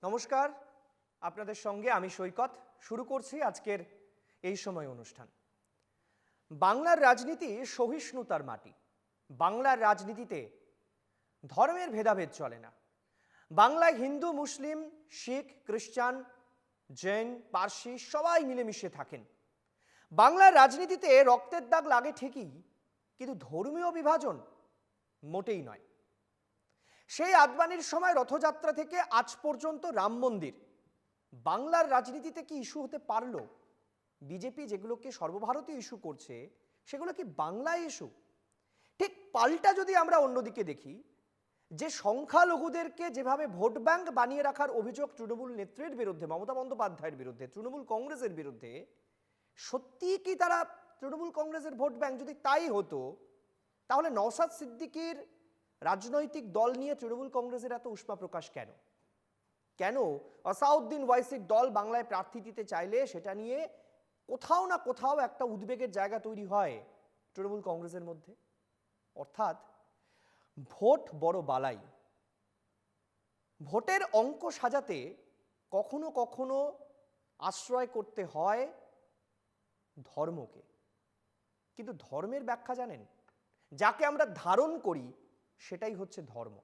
নমস্কার, আপনাদের সঙ্গে আমি সৈকত। শুরু করছি আজকের এই সময় অনুষ্ঠান। বাংলার রাজনীতি সহিষ্ণুতার মাটি। বাংলার রাজনীতিতে ধর্মের ভেদাভেদ চলে না। বাংলায় হিন্দু, মুসলিম, শিখ, খ্রিস্টান, জৈন, পার্সি সবাই মিলেমিশে থাকেন। বাংলার রাজনীতিতে রক্তের দাগ লাগে ঠিকই, কিন্তু ধর্মীয় বিভাজন মোটেই নয়। সেই আদবানির সময় রথযাত্রা থেকে আজ পর্যন্ত রাম মন্দির বাংলার রাজনীতিতে কি ইস্যু হতে পারলো? বিজেপি যেগুলোকে সর্বভারতীয় ইস্যু করছে সেগুলো কি বাংলায় ইস্যু? ঠিক পাল্টা যদি আমরা অন্যদিকে দেখি, যে সংখ্যালঘুদেরকে যেভাবে ভোট ব্যাংক বানিয়ে রাখার অভিযোগ তৃণমূল নেত্রীর বিরুদ্ধে, মমতা বন্দ্যোপাধ্যায়ের বিরুদ্ধে, তৃণমূল কংগ্রেসের বিরুদ্ধে, সত্যি কি তারা তৃণমূল কংগ্রেসের ভোট ব্যাংক? যদি তাই হতো তাহলে নওশাদ সিদ্দিকীর রাজনৈতিক দল নিয়ে তৃণমূল কংগ্রেসের এত উষ্মা প্রকাশ কেন? কেন আসাউদ্দিন ওয়াইসির দল বাংলায় প্রার্থী দিতে চাইলে সেটা নিয়ে কোথাও না কোথাও একটা উদ্বেগের জায়গা তৈরি হয় তৃণমূল কংগ্রেসের মধ্যে? অর্থাৎ ভোট বড় বালাই। ভোটের অঙ্ক সাজাতে কখনো কখনো আশ্রয় করতে হয় ধর্মকে। কিন্তু ধর্মের ব্যাখ্যা জানেন? যাকে আমরা ধারণ করি সেটাই হচ্ছে ধর্ম।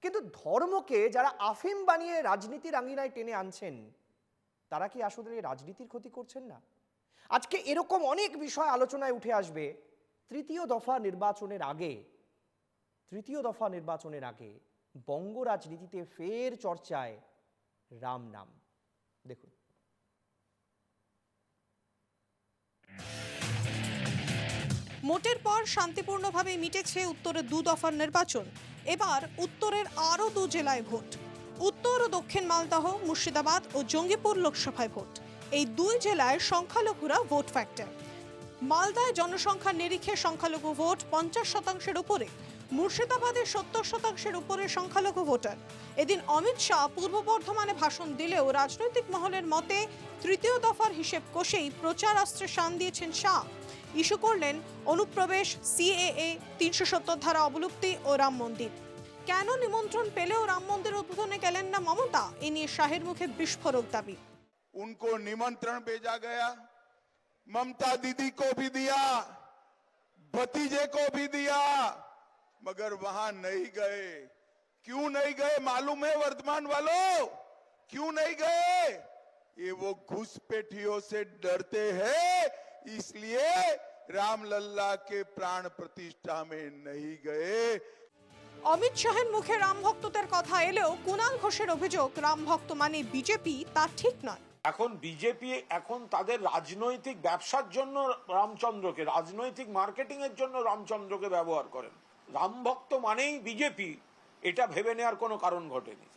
কিন্তু ধর্মকে যারা আফিম বানিয়ে রাজনীতির আঙিনায় টেনে আনছেন, তারা কি আসলে রাজনীতির ক্ষতি করছেন না? আজকে এরকম অনেক বিষয় আলোচনায় উঠে আসবে। তৃতীয় দফা নির্বাচনের আগে বঙ্গ রাজনীতিতে ফের চর্চায় রাম নাম। দেখুন, মোটের পর শান্তিপূর্ণভাবে মিটেছে উত্তরের 2 দফার নির্বাচন। এবার উত্তরের আরও 2 জেলায় ভোট। উত্তর ও দক্ষিণ মালদহ, মুর্শিদাবাদ ও জঙ্গিপুর লোকসভায় ভোট। এই 2 জেলায় সংখ্যালঘুরা ভোট ফ্যাক্টর। মালদায় জনসংখ্যার নিরিখে সংখ্যালঘু ভোট 50% উপরে, মুর্শিদাবাদে 70% উপরে সংখ্যালঘু ভোটার। এদিন অমিত শাহ পূর্ব বর্ধমানে ভাষণ দিলেও রাজনৈতিক মহলের মতে তৃতীয় দফার হিসেব কষেই প্রচারাস্ত্রে শান দিয়েছেন শাহ। ইস্যু করলেন অনুপ্রবেশ, সিএএ, 370 ধারা অবলুপ্তি ও রাম মন্দির। কেন নিমন্ত্রণ পেলেও রাম মন্দির উদ্বোধনে গেলেন না মমতা? এ নিয়ে শাহের মুখে বিস্ফোরক দাবি। उनको निमंत्रण भेजा गया, ममता दीदी को भी दिया, भतीजे को भी दिया, मगर वहां नहीं गए। क्यों नहीं गए मालूम है वर्धमान वालों? क्यों नहीं गए? ये वो घुसपैठियों से डरते हैं, इसलिए रामलल्ला के प्राण प्रतिष्ठा में नहीं गए। অমিত শাহের মুখে রাম ভক্তদের কথা এলেও কুণাল ঘোষের অভিযোগ রাম ভক্ত মানে বিজেপি, তা ঠিক নয়। এখন বিজেপি তাদের রাজনৈতিক ব্যবসার জন্য রামচন্দ্রকে, রাজনৈতিক মার্কেটিং এর জন্য রামচন্দ্রকে ব্যবহার করেন। রাম ভক্ত মানেই বিজেপি, এটা ভেবে নেওয়ার কোনো কারণ ঘটেনি।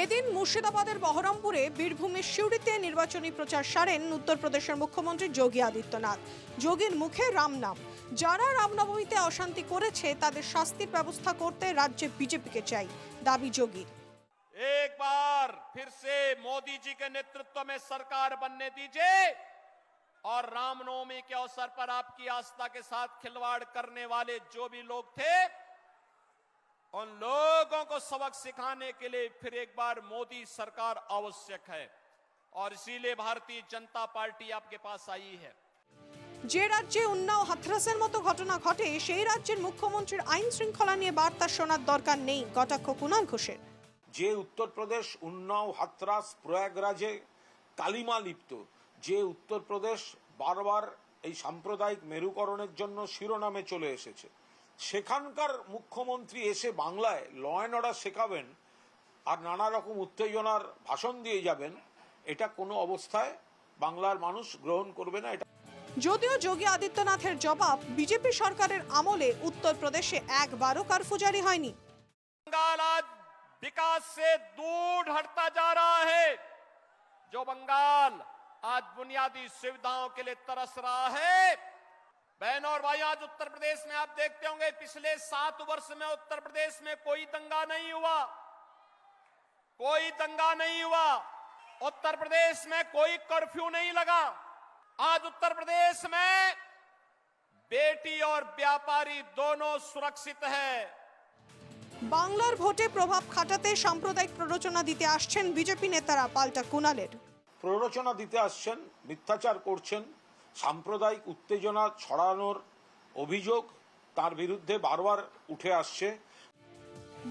এদিন মুর্শিদাবাদের বহরমপুরে, বীরভূমের সিউড়িতে নির্বাচনী প্রচার সারেন উত্তরপ্রদেশের মুখ্যমন্ত্রী যোগী আদিত্যনাথ। যোগীর মুখে রাম নাম। যারা রামনবমীতে অশান্তি করেছে তাদের শাস্তির ব্যবস্থা করতে রাজ্যে বিজেপিকে চাই, দাবি যোগীর। एक बार फिर से मोदी जी के नेतृत्व में सरकार बनने दीजिए और रामनवमी के अवसर पर आपकी आस्था के साथ खिलवाड़ करने वाले जो भी लोग थे, उन लोगों को सबक सिखाने के लिए फिर एक बार मोदी सरकार आवश्यक है और इसीलिए भारतीय जनता पार्टी आपके पास आई है। যে রাজ্যে উন্নাও হাথরাসের মতো ঘটনা ঘটে সেই রাজ্যের মুখ্যমন্ত্রীর আইন শৃঙ্খলা নিয়ে বার্তা শোনার দরকার নেই, কটাক্ষ কুণাল ঘোষের। যে উত্তরপ্রদেশ উন্নাও, হাথরাস, প্রয়াগরাজে কালিমা লিপ্ত, যে উত্তরপ্রদেশ বারবার এই সাম্প্রদায়িক মেরুকরণের জন্য শিরোনামে চলে এসেছে, সেখানকার মুখ্যমন্ত্রী এসে বাংলায় ল অ্যান্ড অর্ডার শেখাবেন আর নানা রকম উত্তেজনার ভাষণ দিয়ে যাবেন, এটা কোনো অবস্থায় বাংলার মানুষ গ্রহণ করবে না। এটা যদিও যোগী আদিত্যনাথের জবাব, বিজেপি সরকারের আমলে উত্তরপ্রদেশে একবারও কারফিউ জারি হয়নি। बंगाल आज विकास से दूर हटता जा रहा है। जो बंगाल आज बुनियादी सुविधाओं के लिए तरस रहा है, बहनों और भाइयों, आज उत्तर प्रदेश में आप देखते होंगे पिछले 7 वर्ष में उत्तर प्रदेश में कोई दंगा नहीं हुआ, कोई दंगा नहीं हुआ। उत्तर प्रदेश में कोई कर्फ्यू नहीं लगा। आज उत्तर प्रदेश में बेटी और व्यापारी दोनों सुरक्षित है। বাংলার ভোটে প্রভাব খাটাতে সাম্প্রদায়িক প্ররোচনা দিতে আসছেন বিজেপি নেতারা, পাল্টা কুণালের। প্ররোচনা দিতে আসছেন, মিথ্যাচার করছেন, সাম্প্রদায়িক উত্তেজনা ছড়ানোর অভিযোগ তার বিরুদ্ধে বারবার উঠে আসছে।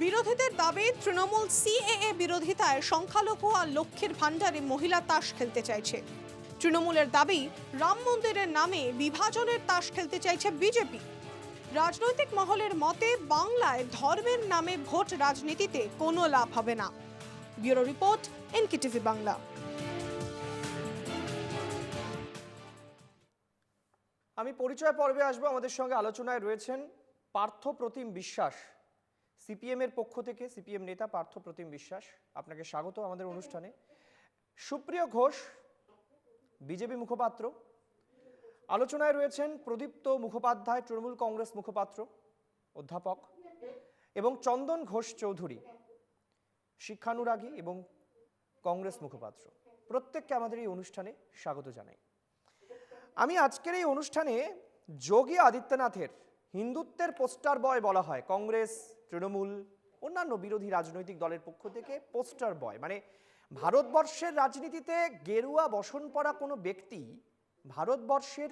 বিরোধীদের দাবি তৃণমূল সিএএ বিরোধিতায় সংখ্যালঘু আর লক্ষ্মীর ভাণ্ডারে মহিলা তাস খেলতে চাইছে। তৃণমূলের দাবি রাম মন্দিরের নামে বিভাজনের তাস খেলতে চাইছে বিজেপি। রাজনৈতিক মহলের মতে বাংলায় ধর্মের নামে ভোট রাজনীতিতে কোনো লাভ হবে না। Bureau report, NKTV Bangla. আমি পরিচয় পর্বে আসবো। আমাদের সঙ্গে আলোচনায় রয়েছেন পার্থ প্রতিম বিশ্বাস, সিপিএম এর পক্ষ থেকে সিপিএম নেতা পার্থ প্রতিম বিশ্বাস, আপনাকে স্বাগত আমাদের অনুষ্ঠানে। সুপ্রিয় ঘোষ, বিজেপি মুখপাত্র। আলোচনায় রয়েছেন প্রদীপ্ত মুখোপাধ্যায়, তৃণমূল কংগ্রেস মুখপাত্র, অধ্যাপক, এবং চন্দন ঘোষ চৌধুরী, শিক্ষানুরাগী এবং কংগ্রেস মুখপাত্র। প্রত্যেককে আমাদের এই অনুষ্ঠানে স্বাগত জানাই। আমি আজকের এই অনুষ্ঠানে যোগী আদিত্যনাথের হিন্দুত্বের পোস্টার বয় বলা হয়, কংগ্রেস, তৃণমূল, অন্যান্য বিরোধী রাজনৈতিক দলের পক্ষ থেকে পোস্টার বয়, মানে ভারতবর্ষের রাজনীতিতে গেরুয়া বসন পরা কোনো ব্যক্তি ভারতবর্ষের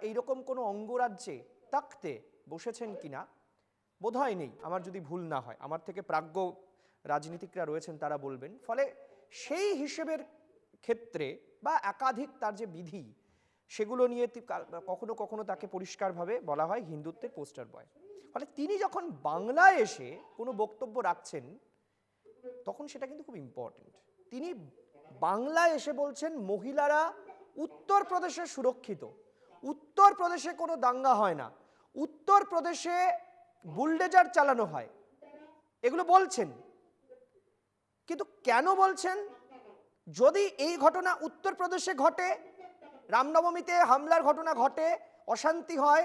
এইরকম কোনো অঙ্গরাজ্যে থাকতে বসেছেন কিনা বোধহয় নেই, আমার যদি ভুল না হয়। আমার থেকে প্রাজ্ঞ রাজনীতিকরা রয়েছেন, তারা বলবেন। ফলে সেই হিসেবের ক্ষেত্রে বা একাধিক তার যে বিধি, সেগুলো নিয়ে কখনো কখনো তাকে পরিষ্কারভাবে বলা হয় হিন্দুত্বের পোস্টার বয়। ফলে তিনি যখন বাংলায় এসে কোনো বক্তব্য রাখছেন, তখন সেটা কিন্তু খুব ইম্পর্টেন্ট। তিনি বাংলায় এসে বলছেন মহিলারা উত্তরপ্রদেশে সুরক্ষিত, উত্তরপ্রদেশে কোনো দাঙ্গা হয় না, উত্তরপ্রদেশে বুলডোজার চালানো হয়, এগুলো বলছেন। কিন্তু কেন বলছেন? যদি এই ঘটনা উত্তরপ্রদেশে ঘটে, রামনবমীতে হামলার ঘটনা ঘটে, অশান্তি হয়,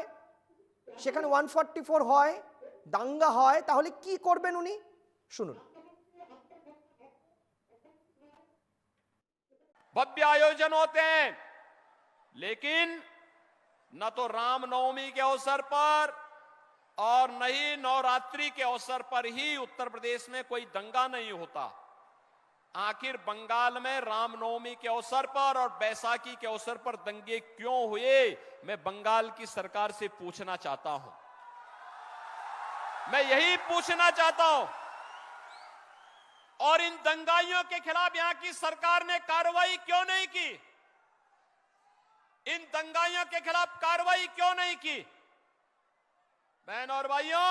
সেখানে 144 হয়, দাঙ্গা হয়, তাহলে কি করবেন উনি? শুনুন। भव्य आयोजन होते हैं, लेकिन न तो रामनवमी के अवसर पर और न ही नवरात्रि के अवसर पर ही उत्तर प्रदेश में कोई दंगा नहीं होता। आखिर बंगाल में रामनवमी के अवसर पर और बैसाखी के अवसर पर दंगे क्यों हुए, मैं बंगाल की सरकार से पूछना चाहता हूं। मैं यही पूछना चाहता हूं। और इन दंगाइयों के खिलाफ यहां की सरकार ने कार्रवाई क्यों नहीं की? इन दंगाइयों के खिलाफ कार्रवाई क्यों नहीं की? बहनों और भाइयों,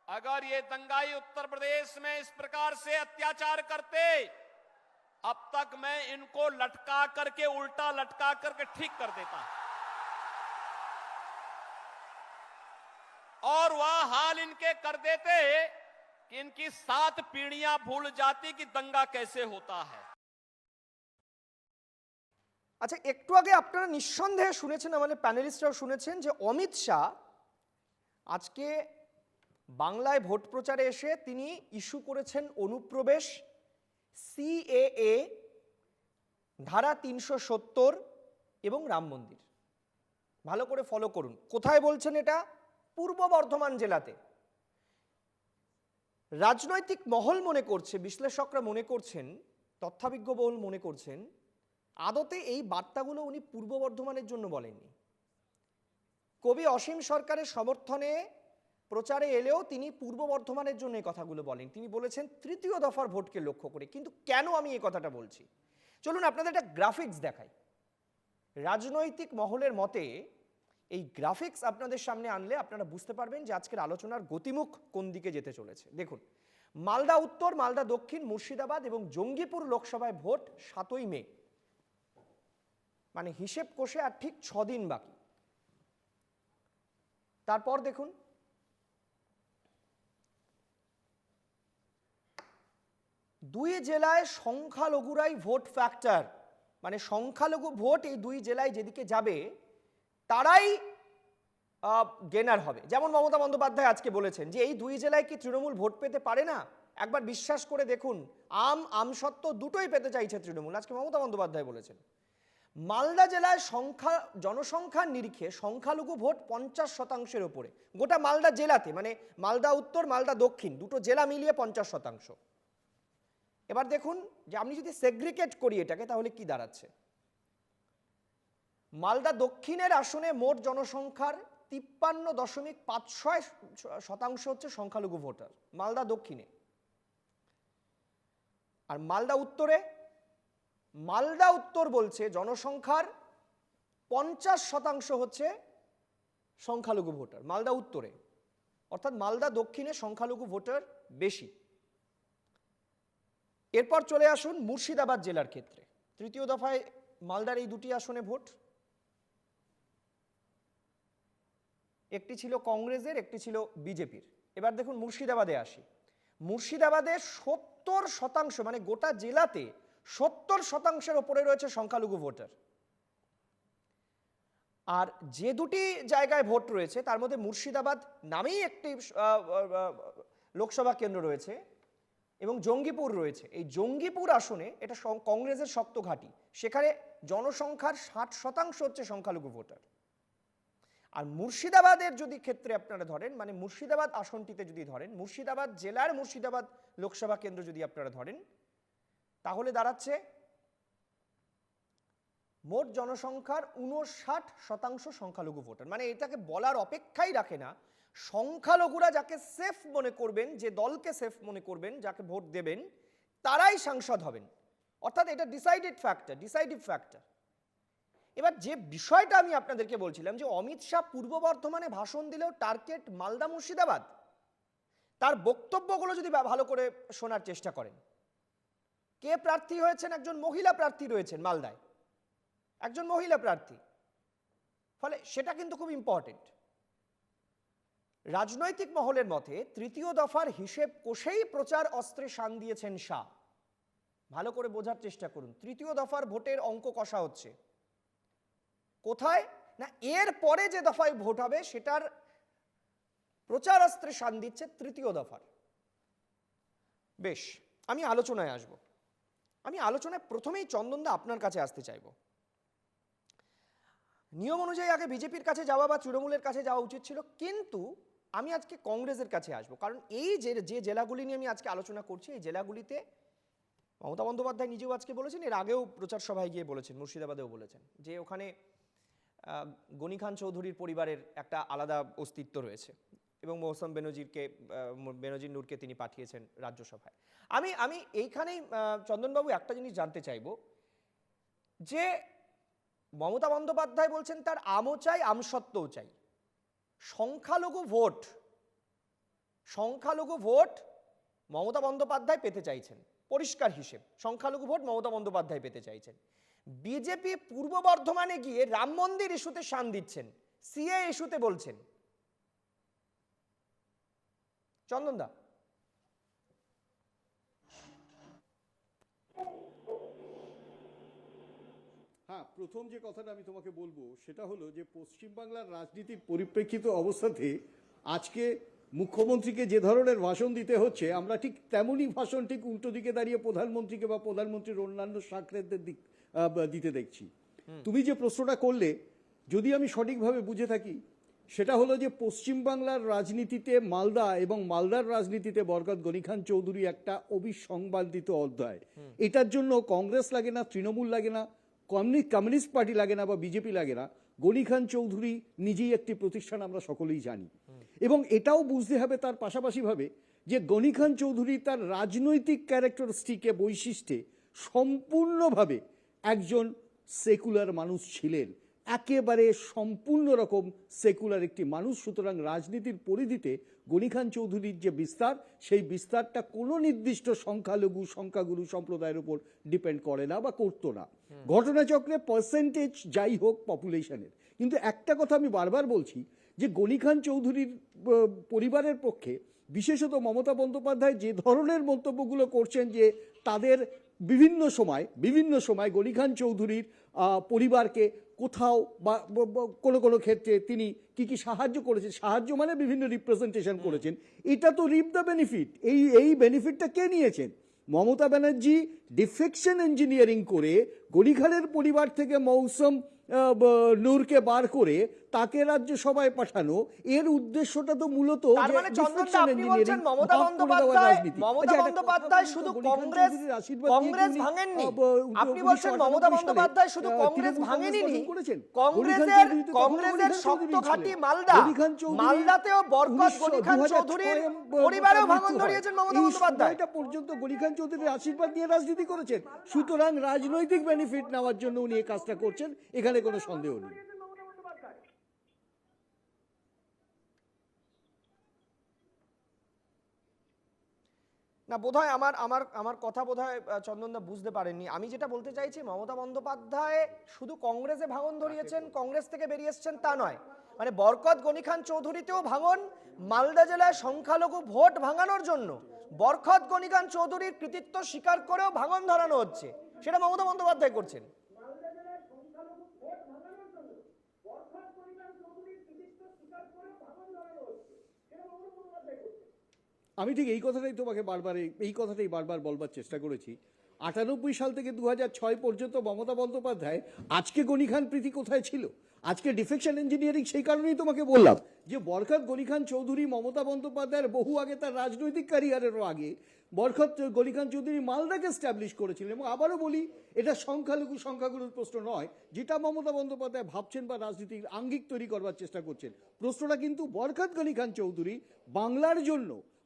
अगर ये दंगाई उत्तर प्रदेश में इस प्रकार से अत्याचार करते, अब तक मैं इनको लटका करके, उल्टा लटका करके ठीक कर देता। और वह हाल इनके कर देते कि इनकी 7 पीढ़ियां भूल जाती कि दंगा कैसे होता है। আচ্ছা, একটু আগে আপনারা নিঃসন্দেহে শুনেছেন, আমাদের প্যানেলিস্টরাও শুনেছেন, যে অমিত শাহ আজকে বাংলায় ভোট প্রচারে এসে তিনি ইস্যু করেছেন অনুপ্রবেশ, সিএএ, ধারা 370 এবং রাম মন্দির। ভালো করে ফলো করুন। কোথায় বলছেন এটা? পূর্ব বর্ধমান জেলাতে। রাজনৈতিক মহল মনে করছে, বিশ্লেষকরা মনে করছেন, তথ্যবিজ্ঞ মহল মনে করছেন, আদতে এই বার্তাগুলো উনি পূর্ব বর্ধমানের জন্য বলেননি। কবি অসীম সরকারের সমর্থনে প্রচারে এলেও তিনি পূর্ব বর্ধমানের জন্য এই কথাগুলো বলেন। তিনি বলেছেন তৃতীয় দফার ভোটকে লক্ষ্য করে। কিন্তু কেন আমি এই কথাটা বলছি, চলুন আপনাদের একটা গ্রাফিক্স দেখাই। রাজনৈতিক মহলের মতে এই গ্রাফিক্স আপনাদের সামনে আনলে আপনারা বুঝতে পারবেন যে আজকের আলোচনার গতিমুখ কোন দিকে যেতে চলেছে। দেখুন, মালদা উত্তর, মালদা দক্ষিণ, মুর্শিদাবাদ এবং জঙ্গিপুর লোকসভায় ভোট 7ই মে, মানে হিসেব কষে আর ঠিক 6 দিন বাকি। তারপর দেখুন, দুই জেলায় সংখ্যালঘুরাই ভোট ফ্যাক্টর, মানে সংখ্যালঘু ভোট এই দুই জেলায় যেদিকে যাবে তারাই গেনার হবে। যেমন মমতা বন্দ্যোপাধ্যায় আজকে বলেছেন যে এই দুই জেলায় কি তৃণমূল ভোট পেতে পারে না? একবার বিশ্বাস করে দেখুন, আমসত্ত্ব দুটোই পেতে চাইছে তৃণমূল, আজকে মমতা বন্দ্যোপাধ্যায় বলেছেন। মালদা জেলায় জনসংখ্যার নিরিখে সংখ্যালঘু ভোট 50%-এর উপরে, গোটা মালদা জেলাতে, মানে মালদা উত্তর মালদা দক্ষিণ দুটো জেলা মিলিয়ে 50%। এবার দেখুন যে আমি যদি সেগ্রিগেট করি এটাকে তাহলে কি দাঁড়াচ্ছে। মালদা দক্ষিণের আসনে মোট জনসংখ্যার 53.56% হচ্ছে সংখ্যালঘু ভোটার মালদা দক্ষিণে। আর মালদা উত্তর বলছে জনসংখ্যার 50% হচ্ছে সংখ্যালঘু ভোটার মালদা উত্তরে, অর্থাৎ মালদা দক্ষিণে সংখ্যালঘু ভোটার বেশি। এরপর চলে আসুন মুর্শিদাবাদ জেলার ক্ষেত্রে। তৃতীয় দফায় মালদার এই দুটি আসনে ভোট, একটি ছিল কংগ্রেসের, একটি ছিল বিজেপির। এবার দেখুন মুর্শিদাবাদে আসি। মুর্শিদাবাদে 70%, মানে গোটা জেলাতে 70%-এর ওপরে রয়েছে সংখ্যালঘু ভোটার। আর যে দুটি জায়গায় ভোট রয়েছে তার মধ্যে মুর্শিদাবাদ নামেই একটি লোকসভা কেন্দ্র রয়েছে এবং জঙ্গিপুর রয়েছে। এই জঙ্গিপুর আসনে এটা কংগ্রেসের শক্ত ঘাঁটি, সেখানে জনসংখ্যার 60% হচ্ছে সংখ্যালঘু ভোটার। আর মুর্শিদাবাদের যদি ক্ষেত্রে আপনারা ধরেন, মানে মুর্শিদাবাদ আসনটিতে যদি ধরেন, মুর্শিদাবাদ জেলার মুর্শিদাবাদ লোকসভা কেন্দ্র যদি আপনারা ধরেন, তাহলে দাঁড়াচ্ছে মোট জনসংখ্যার 59% সংখ্যালঘু ভোটার। মানে এটাকে বলার অপেক্ষাই রাখে না, সংখ্যালঘুরা যাকে সেফ মনে করবেন, যে দলকে সেফ মনে করবেন, যাকে ভোট দেবেন, তারাই সাংসদ হবেন। অর্থাৎ এটা ডিসাইডিভ ফ্যাক্টর। এবার যে বিষয়টা আমি আপনাদেরকে বলছিলাম যে অমিত শাহ পূর্ব বর্ধমানে ভাষণ দিলেও টার্গেট মালদা মুর্শিদাবাদ, তার বক্তব্যগুলো যদি ভালো করে শোনার চেষ্টা করেন, কে প্রার্থী হয়েছেন, একজন মহিলা প্রার্থী রয়েছেন মালদায়, একজন মহিলা প্রার্থী, ফলে সেটা কিন্তু খুব ইম্পর্টেন্ট। রাজনৈতিক মহলের মতে তৃতীয় দফার হিসেব কষেই প্রচার অস্ত্রে শান দিয়েছেন শাহ। ভালো করে বোঝার চেষ্টা করুন, তৃতীয় দফার ভোটের অঙ্ক কষা হচ্ছে কোথায় না, এর পরে যে দফায় ভোট হবে সেটার প্রচার অস্ত্রে শান দিচ্ছে তৃতীয় দফার। বেশ, আমি আলোচনায় আসব। আমি আলোচনায় প্রথমেই চন্দনদা আপনার কাছে আসতে চাইব। নিয়ম অনুযায়ী আগে বিজেপির কাছে যাওয়া বা তৃণমূলের কাছে যাওয়া উচিত ছিল, কিন্তু আমি আজকে কংগ্রেসের কাছে আসব, কারণ এই যে জেলাগুলি নিয়ে আমি আজকে আলোচনা করছি, এই জেলাগুলিতে মমতা বন্দ্যোপাধ্যায় নিজেও আজকে বলেছেন, এর আগেও প্রচার সভায় গিয়ে বলেছেন, মুর্শিদাবাদেও বলেছেন, যে ওখানে গনি খান চৌধুরীর পরিবারের একটা আলাদা অস্তিত্ব রয়েছে এবং মৌসুম বেনজির নূরকে তিনি পাঠিয়েছেন রাজ্যসভায়। আমি এইখানেই চন্দনবাবু একটা জিনিস জানতে চাইব, যে মমতা বন্দ্যোপাধ্যায় বলছেন তার আমও চাই আমসত্ত্বও চাই। সংখ্যালঘু ভোট মমতা বন্দ্যোপাধ্যায় পেতে চাইছেন, পরিষ্কার হিসেব, সংখ্যালঘু ভোট মমতা বন্দ্যোপাধ্যায় পেতে চাইছেন। বিজেপি পূর্ব বর্ধমানে গিয়ে রাম মন্দির ইস্যুতে শান দিচ্ছেন, সিএ ইস্যুতে বলছেন। চন্দনদা, হ্যাঁ, প্রথম যে কথাটা আমি তোমাকে বলবো সেটা হলো যে পশ্চিমবাংলার রাজনীতির পরিপ্রেক্ষিত অবস্থাতে আজকে মুখ্যমন্ত্রীকে যে ধরনের ভাষণ দিতে হচ্ছে, আমরা ঠিক তেমনই ভাষণ ঠিক উল্টো দিকে দাঁড়িয়ে প্রধানমন্ত্রীকে বা প্রধানমন্ত্রীর অন্যান্য সাংসদদের দিতে দেখছি। তুমি যে প্রশ্নটা করলে, যদি আমি সঠিকভাবে বুঝে থাকি, সেটা হলো যে পশ্চিমবাংলার রাজনীতিতে মালদা এবং মালদার রাজনীতিতে বরকত গনি খান চৌধুরী একটা অবিসংবাদিত অধ্যায়। এটার জন্য কংগ্রেস লাগে না, তৃণমূল লাগে না, কমিউনিস্ট পার্টি লাগে না বা বিজেপি লাগে না, গনি খান চৌধুরী নিজেই একটি প্রতিষ্ঠান, আমরা সকলেই জানি। এবং এটাও বুঝতে হবে তার পাশাপাশি ভাবে যে গনি খান চৌধুরী তার রাজনৈতিক ক্যারেক্টারিস্টিকে বৈশিষ্ট্যে সম্পূর্ণভাবে একজন সেকুলার মানুষ ছিলেন, একেবারে সম্পূর্ণ রকম সেকুলার একটি মানুষ। সুতরাং রাজনীতির পরিধিতে গনি খান চৌধুরীর যে বিস্তার, সেই বিস্তারটা কোনো নির্দিষ্ট সংখ্যাগুরু সম্প্রদায়ের উপর ডিপেন্ড করে না বা করতো না। ঘটনাচক্রে পার্সেন্টেজ যাই হোক পপুলেশনের, কিন্তু একটা কথা আমি বারবার বলছি যে গনি খান চৌধুরীর পরিবারের পক্ষে, বিশেষত মমতা বন্দ্যোপাধ্যায় যে ধরনের মন্তব্যগুলো করছেন, যে তাদের বিভিন্ন সময় গনি খান চৌধুরীর পরিবারকে কোথাও বা কোনো ক্ষেত্রে তিনি কি সাহায্য করেছেন, সাহায্য মানে বিভিন্ন রিপ্রেজেন্টেশন করেছেন, এটা তো রিপ দ্য বেনিফিট। এই বেনিফিটটা কে নিয়েছেন? মমতা ব্যানার্জি ডিফেকশন ইঞ্জিনিয়ারিং করে গনিখানের পরিবার থেকে মৌসুম নূরকে বার করে তাকে রাজ্যসভায় পাঠানো, এর উদ্দেশ্যটা তো মূলত তার যে মানে চন্দনদা defection আপনি বলছেন engineering, মমতা ভাগ করে দেওয়ার বন্দ্যোপাধ্যায় রাজনীতি। মমতা আচ্ছা, একটা কথা বন্দ্যোপাধ্যায় বলুন তো, শুধু গনিখান কংগ্রেস চৌধুরীর আশীর্বাদ নিয়ে কংগ্রেস উনি, ভাঙেননি। 1998 আপনি বলছেন মমতা সালে, বন্দ্যোপাধ্যায় শুধু কংগ্রেস তৃণমূল ভাঙেনি, কংগ্রেস গঠন করেছেন। কংগ্রেসের গনিখান চৌধুরী তো তখন কংগ্রেসের গনিখান শক্ত চৌধুরী ঘাঁটি ছিলেন। মালদা, গনিখান চৌধুরী মালদাতেও বরকত 1900 গনিখান 2006 চৌধুরীর তার পরিবারেও মৃত্যু ভাঙন হয়। ধরিয়েছেন মমতা এই বন্দ্যোপাধ্যায়। সময়টা পর্যন্ত গনিখান চৌধুরীর আশীর্বাদ নিয়ে রাজনীতি করেছেন, সুতরাং রাজনৈতিক বেনিফিট নেওয়ার জন্য উনি এই কাজটা করছেন, এখানে কোনো সন্দেহ নেই। না বোধহয় আমার আমার আমার কথা বোধহয় চন্দনদা বুঝতে পারেননি। আমি যেটা বলতে চাইছি, মমতা বন্দ্যোপাধ্যায় শুধু কংগ্রেসে ভাঙন ধরিয়েছেন, কংগ্রেস থেকে বেরিয়ে এসেছেন তা নয়। মানে বরকত গনিখান চৌধুরীতেও ভাঙন, মালদা জেলায় সংখ্যালঘু ভোট ভাঙানোর জন্য বরকত গনিখান চৌধুরীর কৃতিত্ব স্বীকার করেও ভাঙন ধরানো হচ্ছে, সেটা মমতা বন্দ্যোপাধ্যায় করছেন। আমি ঠিক এই কথাটাই তোমাকে এই কথাটাই বারবার বলবার চেষ্টা করেছি। 98 সাল থেকে 2006 পর্যন্ত মমতা বন্দ্যোপাধ্যায়, আজকে গনিখান প্রীতি কোথায় ছিল, আজকে ডিফেকশন ইঞ্জিনিয়ারিং, সেই কারণেই তোমাকে বললাম যে বরকত গনিখান চৌধুরী মমতা বন্দ্যোপাধ্যায়ের বহু আগে, তার রাজনৈতিক ক্যারিয়ারেরও আগে বরকত গনিখান চৌধুরী মালদাকে এস্টাবলিশ করেছিলেন। এবং আবারও বলি, এটা সংখ্যাগুরুর প্রশ্ন নয় যেটা মমতা বন্দ্যোপাধ্যায় ভাবছেন বা রাজনীতির আঙ্গিক তৈরি করবার চেষ্টা করছেন। প্রশ্নটা কিন্তু বরকত গনিখান চৌধুরী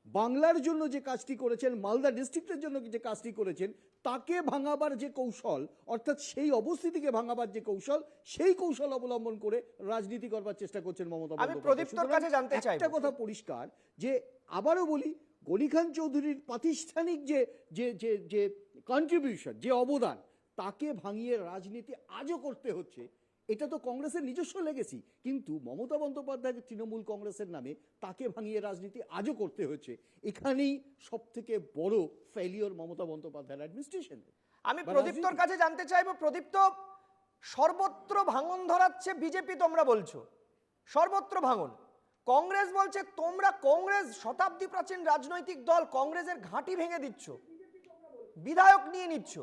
বাংলার জন্য যে কাজটি করেছেন, মালদা ডিস্ট্রিক্টের জন্য যে কাজটি করেছেন, তাকে ভাঙাবার যে কৌশল, অর্থাৎ সেই অবস্থিতিকে ভাঙাবার যে কৌশল, সেই কৌশল অবলম্বন করে রাজনীতি করবার চেষ্টা করছেন মমতা আমি বন্দ্যোপাধ্যায়। প্রদীপ্তর কাছে জানতে চাইবো। একটা কথা পরিষ্কার, যে আবারও বলি, গনিখান চৌধুরীর প্রাতিষ্ঠানিক যে কন্ট্রিবিউশন, যে অবদান, তাকে ভাঙিয়ে রাজনীতি আজও করতে হচ্ছে। এটা তো কংগ্রেসের নিজস্ব লেগেছি, কিন্তু মমতা বন্দ্যোপাধ্যায় তৃণমূল কংগ্রেসের নামে তাকে ভাঙিয়ে রাজনীতি আজও করতে হচ্ছে। এখানেই সব থেকে বড় ফেলিওর মমতা বন্দ্যোপাধ্যায়ের অ্যাডমিনিস্ট্রেশনের। আমি প্রদীপ্তর কাছে জানতে চাইবো, প্রদীপ্ত, সর্বত্র ভাঙন ধরাচ্ছে বিজেপি, তোমরা বলছো সর্বত্র ভাঙন, কংগ্রেস বলছে তোমরা কংগ্রেস শতাব্দী প্রাচীন রাজনৈতিক দল, কংগ্রেসের ঘাঁটি ভেঙে দিচ্ছ, বিধায়ক নিয়ে নিচ্ছ।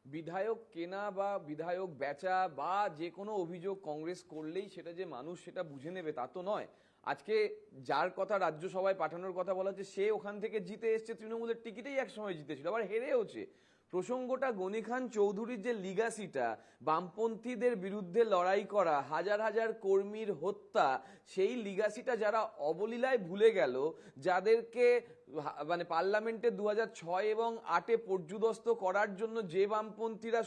বিধায়ক কেনা বা বিধায়ক বেচা বা যে কোনো অভিযোগ কংগ্রেস করলেই সেটা যে মানুষ সেটা বুঝে নেবে তা তো নয়। আজকে যার কথা রাজ্যসভায় পাঠানোর কথা বলা হচ্ছে, সে ওখান থেকে জিতে এসছে, তৃণমূলের টিকিটেই একসময় জিতেছিল, আবার হেরেওছে। প্রসঙ্গটা গনিখান চৌধুরীর যে লিগাসিটা, বামপন্থীদের বিরুদ্ধে লড়াই করা, হাজার হাজার কর্মীর হত্যা, সেই লিগাসিটা যারা অবলীলায় ভুলে গেল, যাদেরকে মানে পার্লামেন্টে 2006 এবং 8 পর্যুদস্ত করার জন্য যে বামপন্থীরা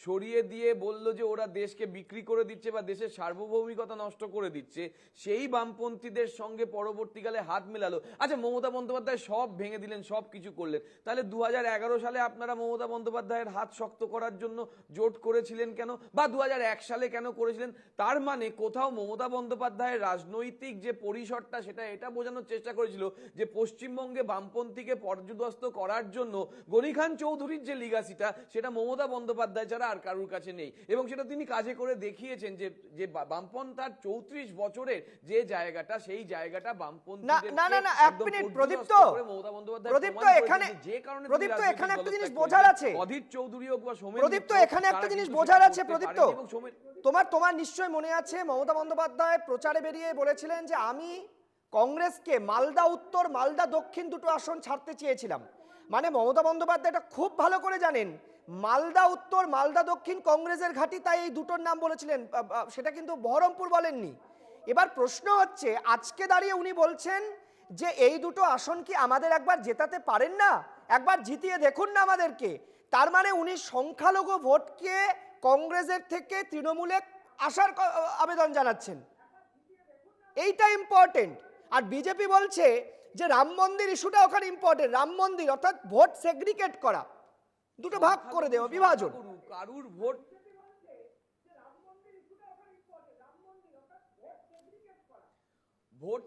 সরিয়ে দিয়ে বলল যে ওরা দেশকে বিক্রি করে দিচ্ছে বা দেশের সার্বভৌমিকতা নষ্ট করে দিচ্ছে, সেই বামপন্থীদের সঙ্গে পরবর্তীকালে হাত মেলালো। আচ্ছা, মমতা বন্দ্যোপাধ্যায় সব ভেঙে দিলেন, সব কিছু করলেন, তাহলে 2011 সালে আপনারা মমতা বন্দ্যোপাধ্যায়ের হাত শক্ত করার জন্য জোট করেছিলেন কেন, বা 2001 সালে কেন করেছিলেন? তার মানে কোথাও মমতা বন্দ্যোপাধ্যায়ের রাজনৈতিক যে পরিসরটা, সেটা এটা বোঝানোর চেষ্টা করেছিল যে পশ্চিমবঙ্গে বামপন্থীকে পর্যুদস্ত করার জন্য গনিখান চৌধুরীর যে লিগাসিটা, সেটা মমতা বন্দ্যোপাধ্যায় ছাড়া আর কারুর কাছে নেই। এবং সেটা তিনি কাজে করে দেখিয়েছেন যে বামপন্থার 34 বছরের যে জায়গাটা, সেই জায়গাটা বামপন্থীদের না এক মিনিট প্রদীপ্ত, মমতা বন্দ্যোপাধ্যায় প্রদীপ্ত এখানে যে কারণে প্রদীপ্ত এখানে একটা জিনিস বোঝার আছে, অধীর চৌধুরী হোক বা সোমেন, প্রদীপ্ত এখানে একটা জিনিস বোঝার আছে, প্রদীপ্ত তোমার নিশ্চয় মনে আছে, মমতা বন্দ্যোপাধ্যায় প্রচারে বেরিয়ে বলেছিলেন যে আমি কংগ্রেসকে মালদা উত্তর মালদা দক্ষিণ দুটো আসন ছাড়তে চেয়েছিলাম। মানে মমতা বন্দ্যোপাধ্যায় এটা খুব ভালো করে জানেন, মালদা উত্তর মালদা দক্ষিণ কংগ্রেসের ঘাঁটি, তাই এই দুটোর নাম বলেছিলেন, সেটা কিন্তু বহরমপুর বলেননি। এবার প্রশ্ন হচ্ছে, আজকে দাঁড়িয়ে উনি বলছেন যে এই দুটো আসন কি আমাদের একবার জেতাতে পারেন না, একবার জিতিয়ে দেখুন না আমাদেরকে। তার মানে উনি সংখ্যালঘু ভোটকে কংগ্রেসের থেকে তৃণমূলে আসার আবেদন জানাচ্ছেন, এইটা ইম্পর্টেন্ট। আর বিজেপি বলছে যে রাম মন্দির ইস্যুটা ওখানে ইম্পর্টেন্ট, রাম মন্দির অর্থাৎ ভোট সেগ্রিগেট করা, দুটো ভাগ করে দেওয়া, বিভাজন। কারুর ভোট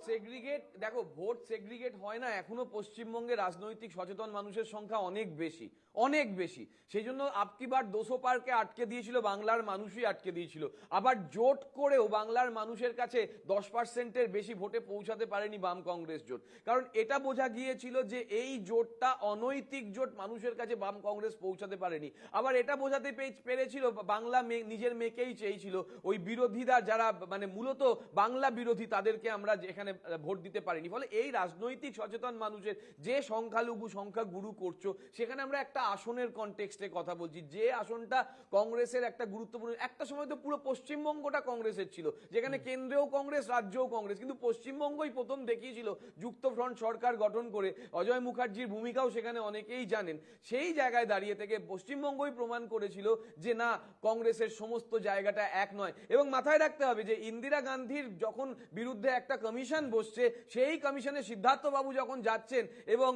সেগ্রিগেট, দেখো ভোট সেগ্রিগেট হয় না, এখনো পশ্চিমবঙ্গে রাজনৈতিক সচেতন মানুষের সংখ্যা অনেক বেশি, অনেক বেশি। সেই জন্য আপকি বার 200 পারকে আটকে দিয়েছিল, বাংলার মানুষই আটকে দিয়েছিল। আবার জোট করেও বাংলার মানুষের কাছে 10%-এর বেশি ভোটে পৌঁছাতে পারেনি বাম কংগ্রেস জোট, কারণ এটা বোঝা গিয়েছিল যে এই জোটটা অনৈতিক জোট, মানুষের কাছে বাম কংগ্রেস পৌঁছাতে পারেনি। আবার এটা বোঝাতে পেরেছিল, বাংলা নিজের মেয়েকেই চেয়েছিল, ওই বিরোধীরা যারা মানে মূলত বাংলা বিরোধী তাদেরকে আমরা এখানে ভোট দিতে পারিনি। ফলে এই রাজনৈতিক সচেতন মানুষের যে সংখ্যালঘু সংখ্যা গুরু করছো, সেখানে আমরা একটা আসনের কনটেক্সটে কথা বলছি, যে আসনটা কংগ্রেসের একটা গুরুত্বপূর্ণ। একটা সময় তো পুরো পশ্চিমবঙ্গটা কংগ্রেসের ছিল, যেখানে কেন্দ্রেও কংগ্রেস, রাজ্যেও কংগ্রেস, কিন্তু পশ্চিমবঙ্গই প্রথম দেখিয়েছিল যুক্তফ্রন্ট সরকার গঠন করে। অজয় মুখার্জির ভূমিকাও সেখানে অনেকেই জানেন। সেই জায়গায় দাঁড়িয়ে থেকে পশ্চিমবঙ্গই প্রমাণ করেছিল যে না, কংগ্রেসের সমস্ত জায়গাটা এক নয়। এবং মাথায় রাখতে হবে যে ইন্দিরা গান্ধীর যখন বিরুদ্ধে একটা কমিশন বসছে, সেই কমিশনে সিদ্ধার্থ বাবু যখন যাচ্ছেন এবং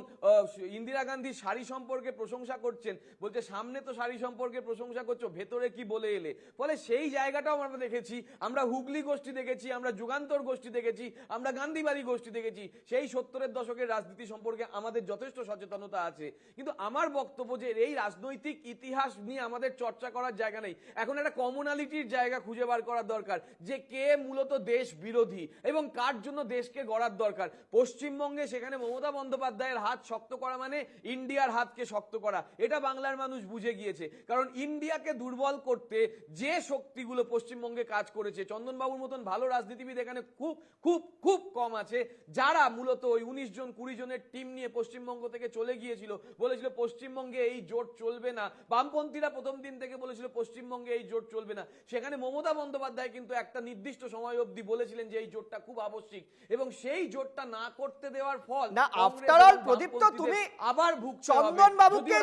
ইন্দিরা গান্ধীর শাড়ি সম্পর্কে প্রশংসা করছেন, বলছে সামনে তো শাড়ি সম্পর্কে প্রশংসা করছো, ভেতরে কি বলে এলে। ফলে সেই জায়গাটাও আমরা দেখেছি, আমরা হুগলি গোষ্ঠী দেখেছি, আমরা যুগান্তর গোষ্ঠী দেখেছি, আমরা গান্ধীবাড়ি গোষ্ঠী দেখেছি। সেই 70-এর দশকের রাজনীতি সম্পর্কে আমাদের যথেষ্ট সচেতনতা আছে। কিন্তু আমার বক্তব্য যে এই রাজনৈতিক ইতিহাস নিয়ে আমাদের চর্চা করার জায়গা নেই, এখন একটা কমনালিটির জায়গা খুঁজে বার করার দরকার, যে কে মূলত দেশ বিরোধী এবং কার জন্য দেশকে গড়ার দরকার। পশ্চিমবঙ্গে সেখানে মমতা বন্দ্যোপাধ্যায়ের হাত শক্ত করা মানে ইন্ডিয়ার হাতকে শক্ত করা, এটা বাংলার মানুষ বুঝে গিয়েছে। কারণ ইন্ডিয়াকে দুর্বল করতে যে শক্তিগুলো পশ্চিমবঙ্গে কাজ করেছে, চন্দনবাবুর মতন ভালো রাজনীতিবিদ এখানে খুব খুব খুব কম আছে, যারা মূলত ওই 19 জন 20 জনের টিম নিয়ে পশ্চিমবঙ্গ থেকে চলে গিয়েছিল, বলেছিল পশ্চিমবঙ্গে এই জোট চলবে না। বামপন্থীরা প্রথম দিন থেকে বলেছিল পশ্চিমবঙ্গে এই জোট চলবে না। সেখানে মমতা বন্দ্যোপাধ্যায় কিন্তু একটা নির্দিষ্ট সময় অবধি বলেছিলেন যে এই জোটটা খুব আবশ্যিক, এবং সেই জোটটা না করতে দেওয়ার ফল না, আফটার অল প্রদীপ্ত তুমি আবার চন্দনবাবুকে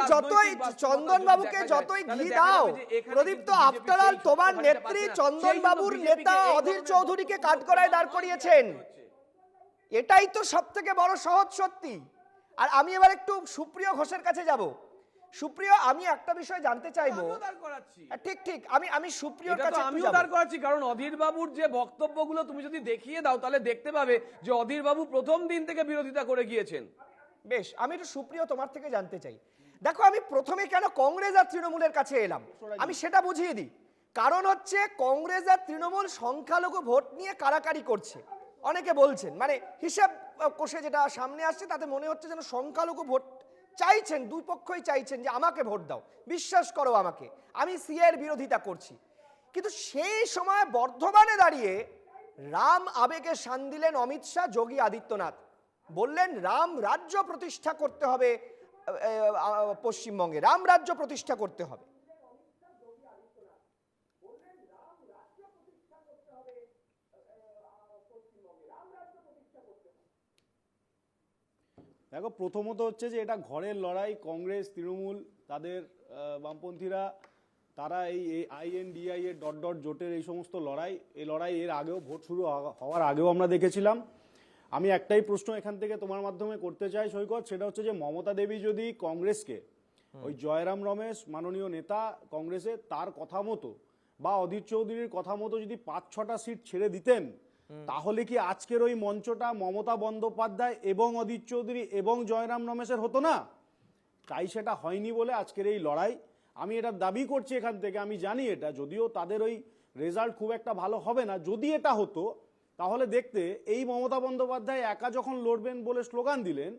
যতই ঘি দাও, প্রদীপ্ত আফটার অল তোমার নেত্রী চন্দনবাবুর নেতা অধীর চৌধুরীকে কাঠগড়ায় দাঁড় করিয়েছেন। এটাই তো সব থেকে বড় সহজ সত্যি। আর আমি এবার একটু সুপ্রিয় ঘোষের কাছে যাব। সুপ্রিয়, আমি একটা বিষয় জানতে চাইবো। ঠিক ঠিক, আমি সুপ্রিয়র কাছে আমিও দাঁড় করাচ্ছি, কারণ অধীর বাবুর যে বক্তব্যগুলো তুমি যদি দেখিয়ে দাও তাহলে দেখতে পাবে যে অধীর বাবু প্রথম দিন থেকে বিরোধিতা করে গিয়েছেন। বেশ, আমি একটু সুপ্রিয় তোমার থেকে জানতে চাই। দেখো, আমি প্রথমে কেন কংগ্রেস আর তৃণমূলের কাছে এলাম আমি সেটা বুঝিয়ে দিই। কারণ হচ্ছে কংগ্রেস আর তৃণমূল সংখ্যালঘু ভোট নিয়ে কারাকারি করছে। অনেকে বলছেন, মানে হিসাব কষে যেটা সামনে আসছে তাতে মনে হচ্ছে যেন সংখ্যালঘু ভোট চাইছেন, দুই পক্ষই চাইছেন যে আমাকে ভোট দাও, বিশ্বাস করো আমাকে, আমি সিএর বিরোধিতা করছি। কিন্তু সেই সময় বর্ধমানে দাঁড়িয়ে রাম আবেগে শান দিলেন অমিত শাহ, যোগী আদিত্যনাথ বললেন রাম রাজ্য প্রতিষ্ঠা করতে হবে, পশ্চিমবঙ্গে রাম রাজ্য প্রতিষ্ঠা করতে হবে। দেখো, প্রথমত হচ্ছে যে এটা ঘরের লড়াই। কংগ্রেস তৃণমূল তাদের বামপন্থীরা তারা এই আইএনডিআই এর ডট ডট জোটের এই সমস্ত লড়াই, এই লড়াই এর আগেও ভোট শুরু হওয়ার আগেও আমরা দেখেছিলাম। আমি একটাই প্রশ্ন এখান থেকে তোমার মাধ্যমে করতে চাই সৈকত, সেটা হচ্ছে যে মমতা দেবী যদি কংগ্রেসকে ওই জয়রাম রমেশ মাননীয় নেতা কংগ্রেসের তার কথা মতো বা অধীর চৌধুরীর কথা মতো যদি 5-6টা সিট ছেড়ে দিতেন, তাহলে কি আজকের ওই মঞ্চটা মমতা বন্দ্যোপাধ্যায় এবং অধীর চৌধুরী এবং জয়রাম রমেশের হতো না? তাই সেটা হয়নি বলে আজকের এই লড়াই। আমি এটা দাবি করছি এখান থেকে, আমি জানি এটা যদিও তাদের ওই রেজাল্ট খুব একটা ভালো হবে না। যদি এটা হতো তাহলে দেখতে এই মমতা বন্দ্যোপাধ্যায় একা যখন লড়বেন বলে স্লোগান দিলেন,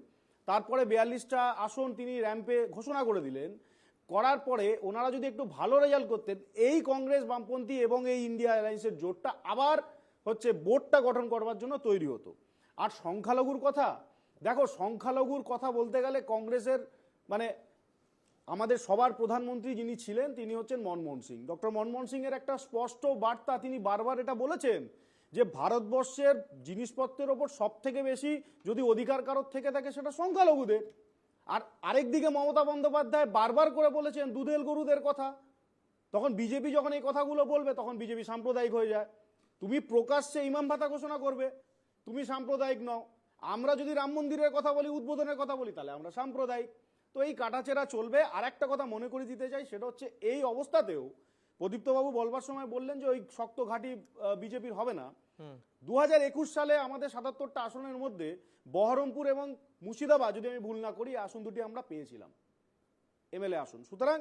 তারপরে 42টা আসন তিনি র্যাম্পে ঘোষণা করে দিলেন, করার পরে ওনারা যদি একটু ভালো রেজাল্ট করতেন, এই কংগ্রেস বামপন্থী এবং এই ইন্ডিয়া অ্যালায়েন্সের জোটটা আবার হচ্ছে বোর্ডটা গঠন করবার জন্য তৈরি হতো। আর সংখ্যালঘুর কথা দেখো, সংখ্যালঘুর কথা বলতে গেলে কংগ্রেসের মানে আমাদের সবার প্রধানমন্ত্রী যিনি ছিলেন তিনি হচ্ছেন মনমোহন সিং। ডক্টর মনমোহন সিং এর একটা স্পষ্ট বার্তা, তিনি বারবার এটা বলেছেন যে ভারতবর্ষের জিনিসপত্রের ওপর সব থেকে বেশি যদি অধিকার কারোর থেকে থাকে সেটা সংখ্যালঘুদের। আর আরেকদিকে মমতা বন্দ্যোপাধ্যায় বারবার করে বলেছেন দুধেল গরুদের কথা। তখন বিজেপি যখন এই কথাগুলো বলবে তখন বিজেপি সাম্প্রদায়িক হয়ে যায়। তুমি প্রকাশ্যে ইমাম ভাতা ঘোষণা করবে, তুমি সাম্প্রদায়িক নও। আমরা যদি রাম মন্দিরের কথা বলি, উদ্বোধনের কথা বলি, তাহলে আমরা সাম্প্রদায়িক। তো এই কাটাছেড়া চলবে। আর একটা কথা মনে করে দিতে চাই, সেটা হচ্ছে এই অবস্থাতেও প্রদীপ্তবাবু বলবার সময় বললেন যে ওই শক্ত ঘাঁটি বিজেপির হবে না। 2021 সালে আমাদের 77টা আসনের মধ্যে বহরমপুর এবং মুর্শিদাবাদ, যদি আমি ভুল না করি, আসন দুটি আমরা পেয়েছিলাম। এমএলএ আসন। সুতরাং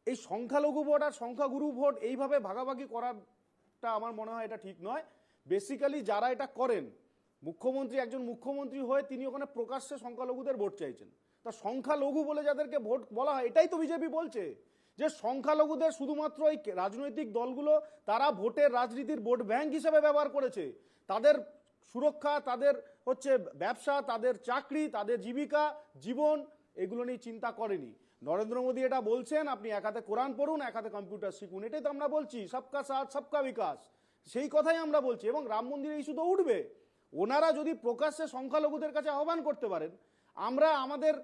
এই সংখ্যালঘু ভোট আর সংখ্যাগুরু ভোট এইভাবে ভাগাভাগি করাটা আমার মনে হয় এটা ঠিক নয়। বেসিক্যালি যারা এটা করেন, মুখ্যমন্ত্রী, একজন মুখ্যমন্ত্রী হয়ে তিনি ওখানে প্রকাশ্যে সংখ্যালঘুদের ভোট চাইছেন। তা সংখ্যালঘু বলে যাদেরকে ভোট বলা হয়, এটাই তো বিজেপি বলছে যে সংখ্যালঘুদের শুধুমাত্র এই রাজনৈতিক দলগুলো তারা ভোটের রাজনীতির ভোট ব্যাংক হিসেবে ব্যবহার করেছে। তাদের সুরক্ষা, তাদের হচ্ছে ব্যবসা, তাদের চাকরি, তাদের জীবিকা, জীবন, এগুলো নিয়ে চিন্তা করেনি। নরেন্দ্র মোদী এটা বলছেন, আপনি এক হাতে কোরআন পড়ুন, এক হাতে কম্পিউটার শিখুন, এটাই তো আমরা বলছি, সবকা সাথ সবকা বিকাশ, সেই কথাই আমরা বলছি। এবং রাম মন্দিরে ইস্যু তো উঠবে। ওনারা যদি প্রকাশ্যে সংখ্যালঘুদের কাছে আহ্বান করতে পারেন, আমরা আমাদের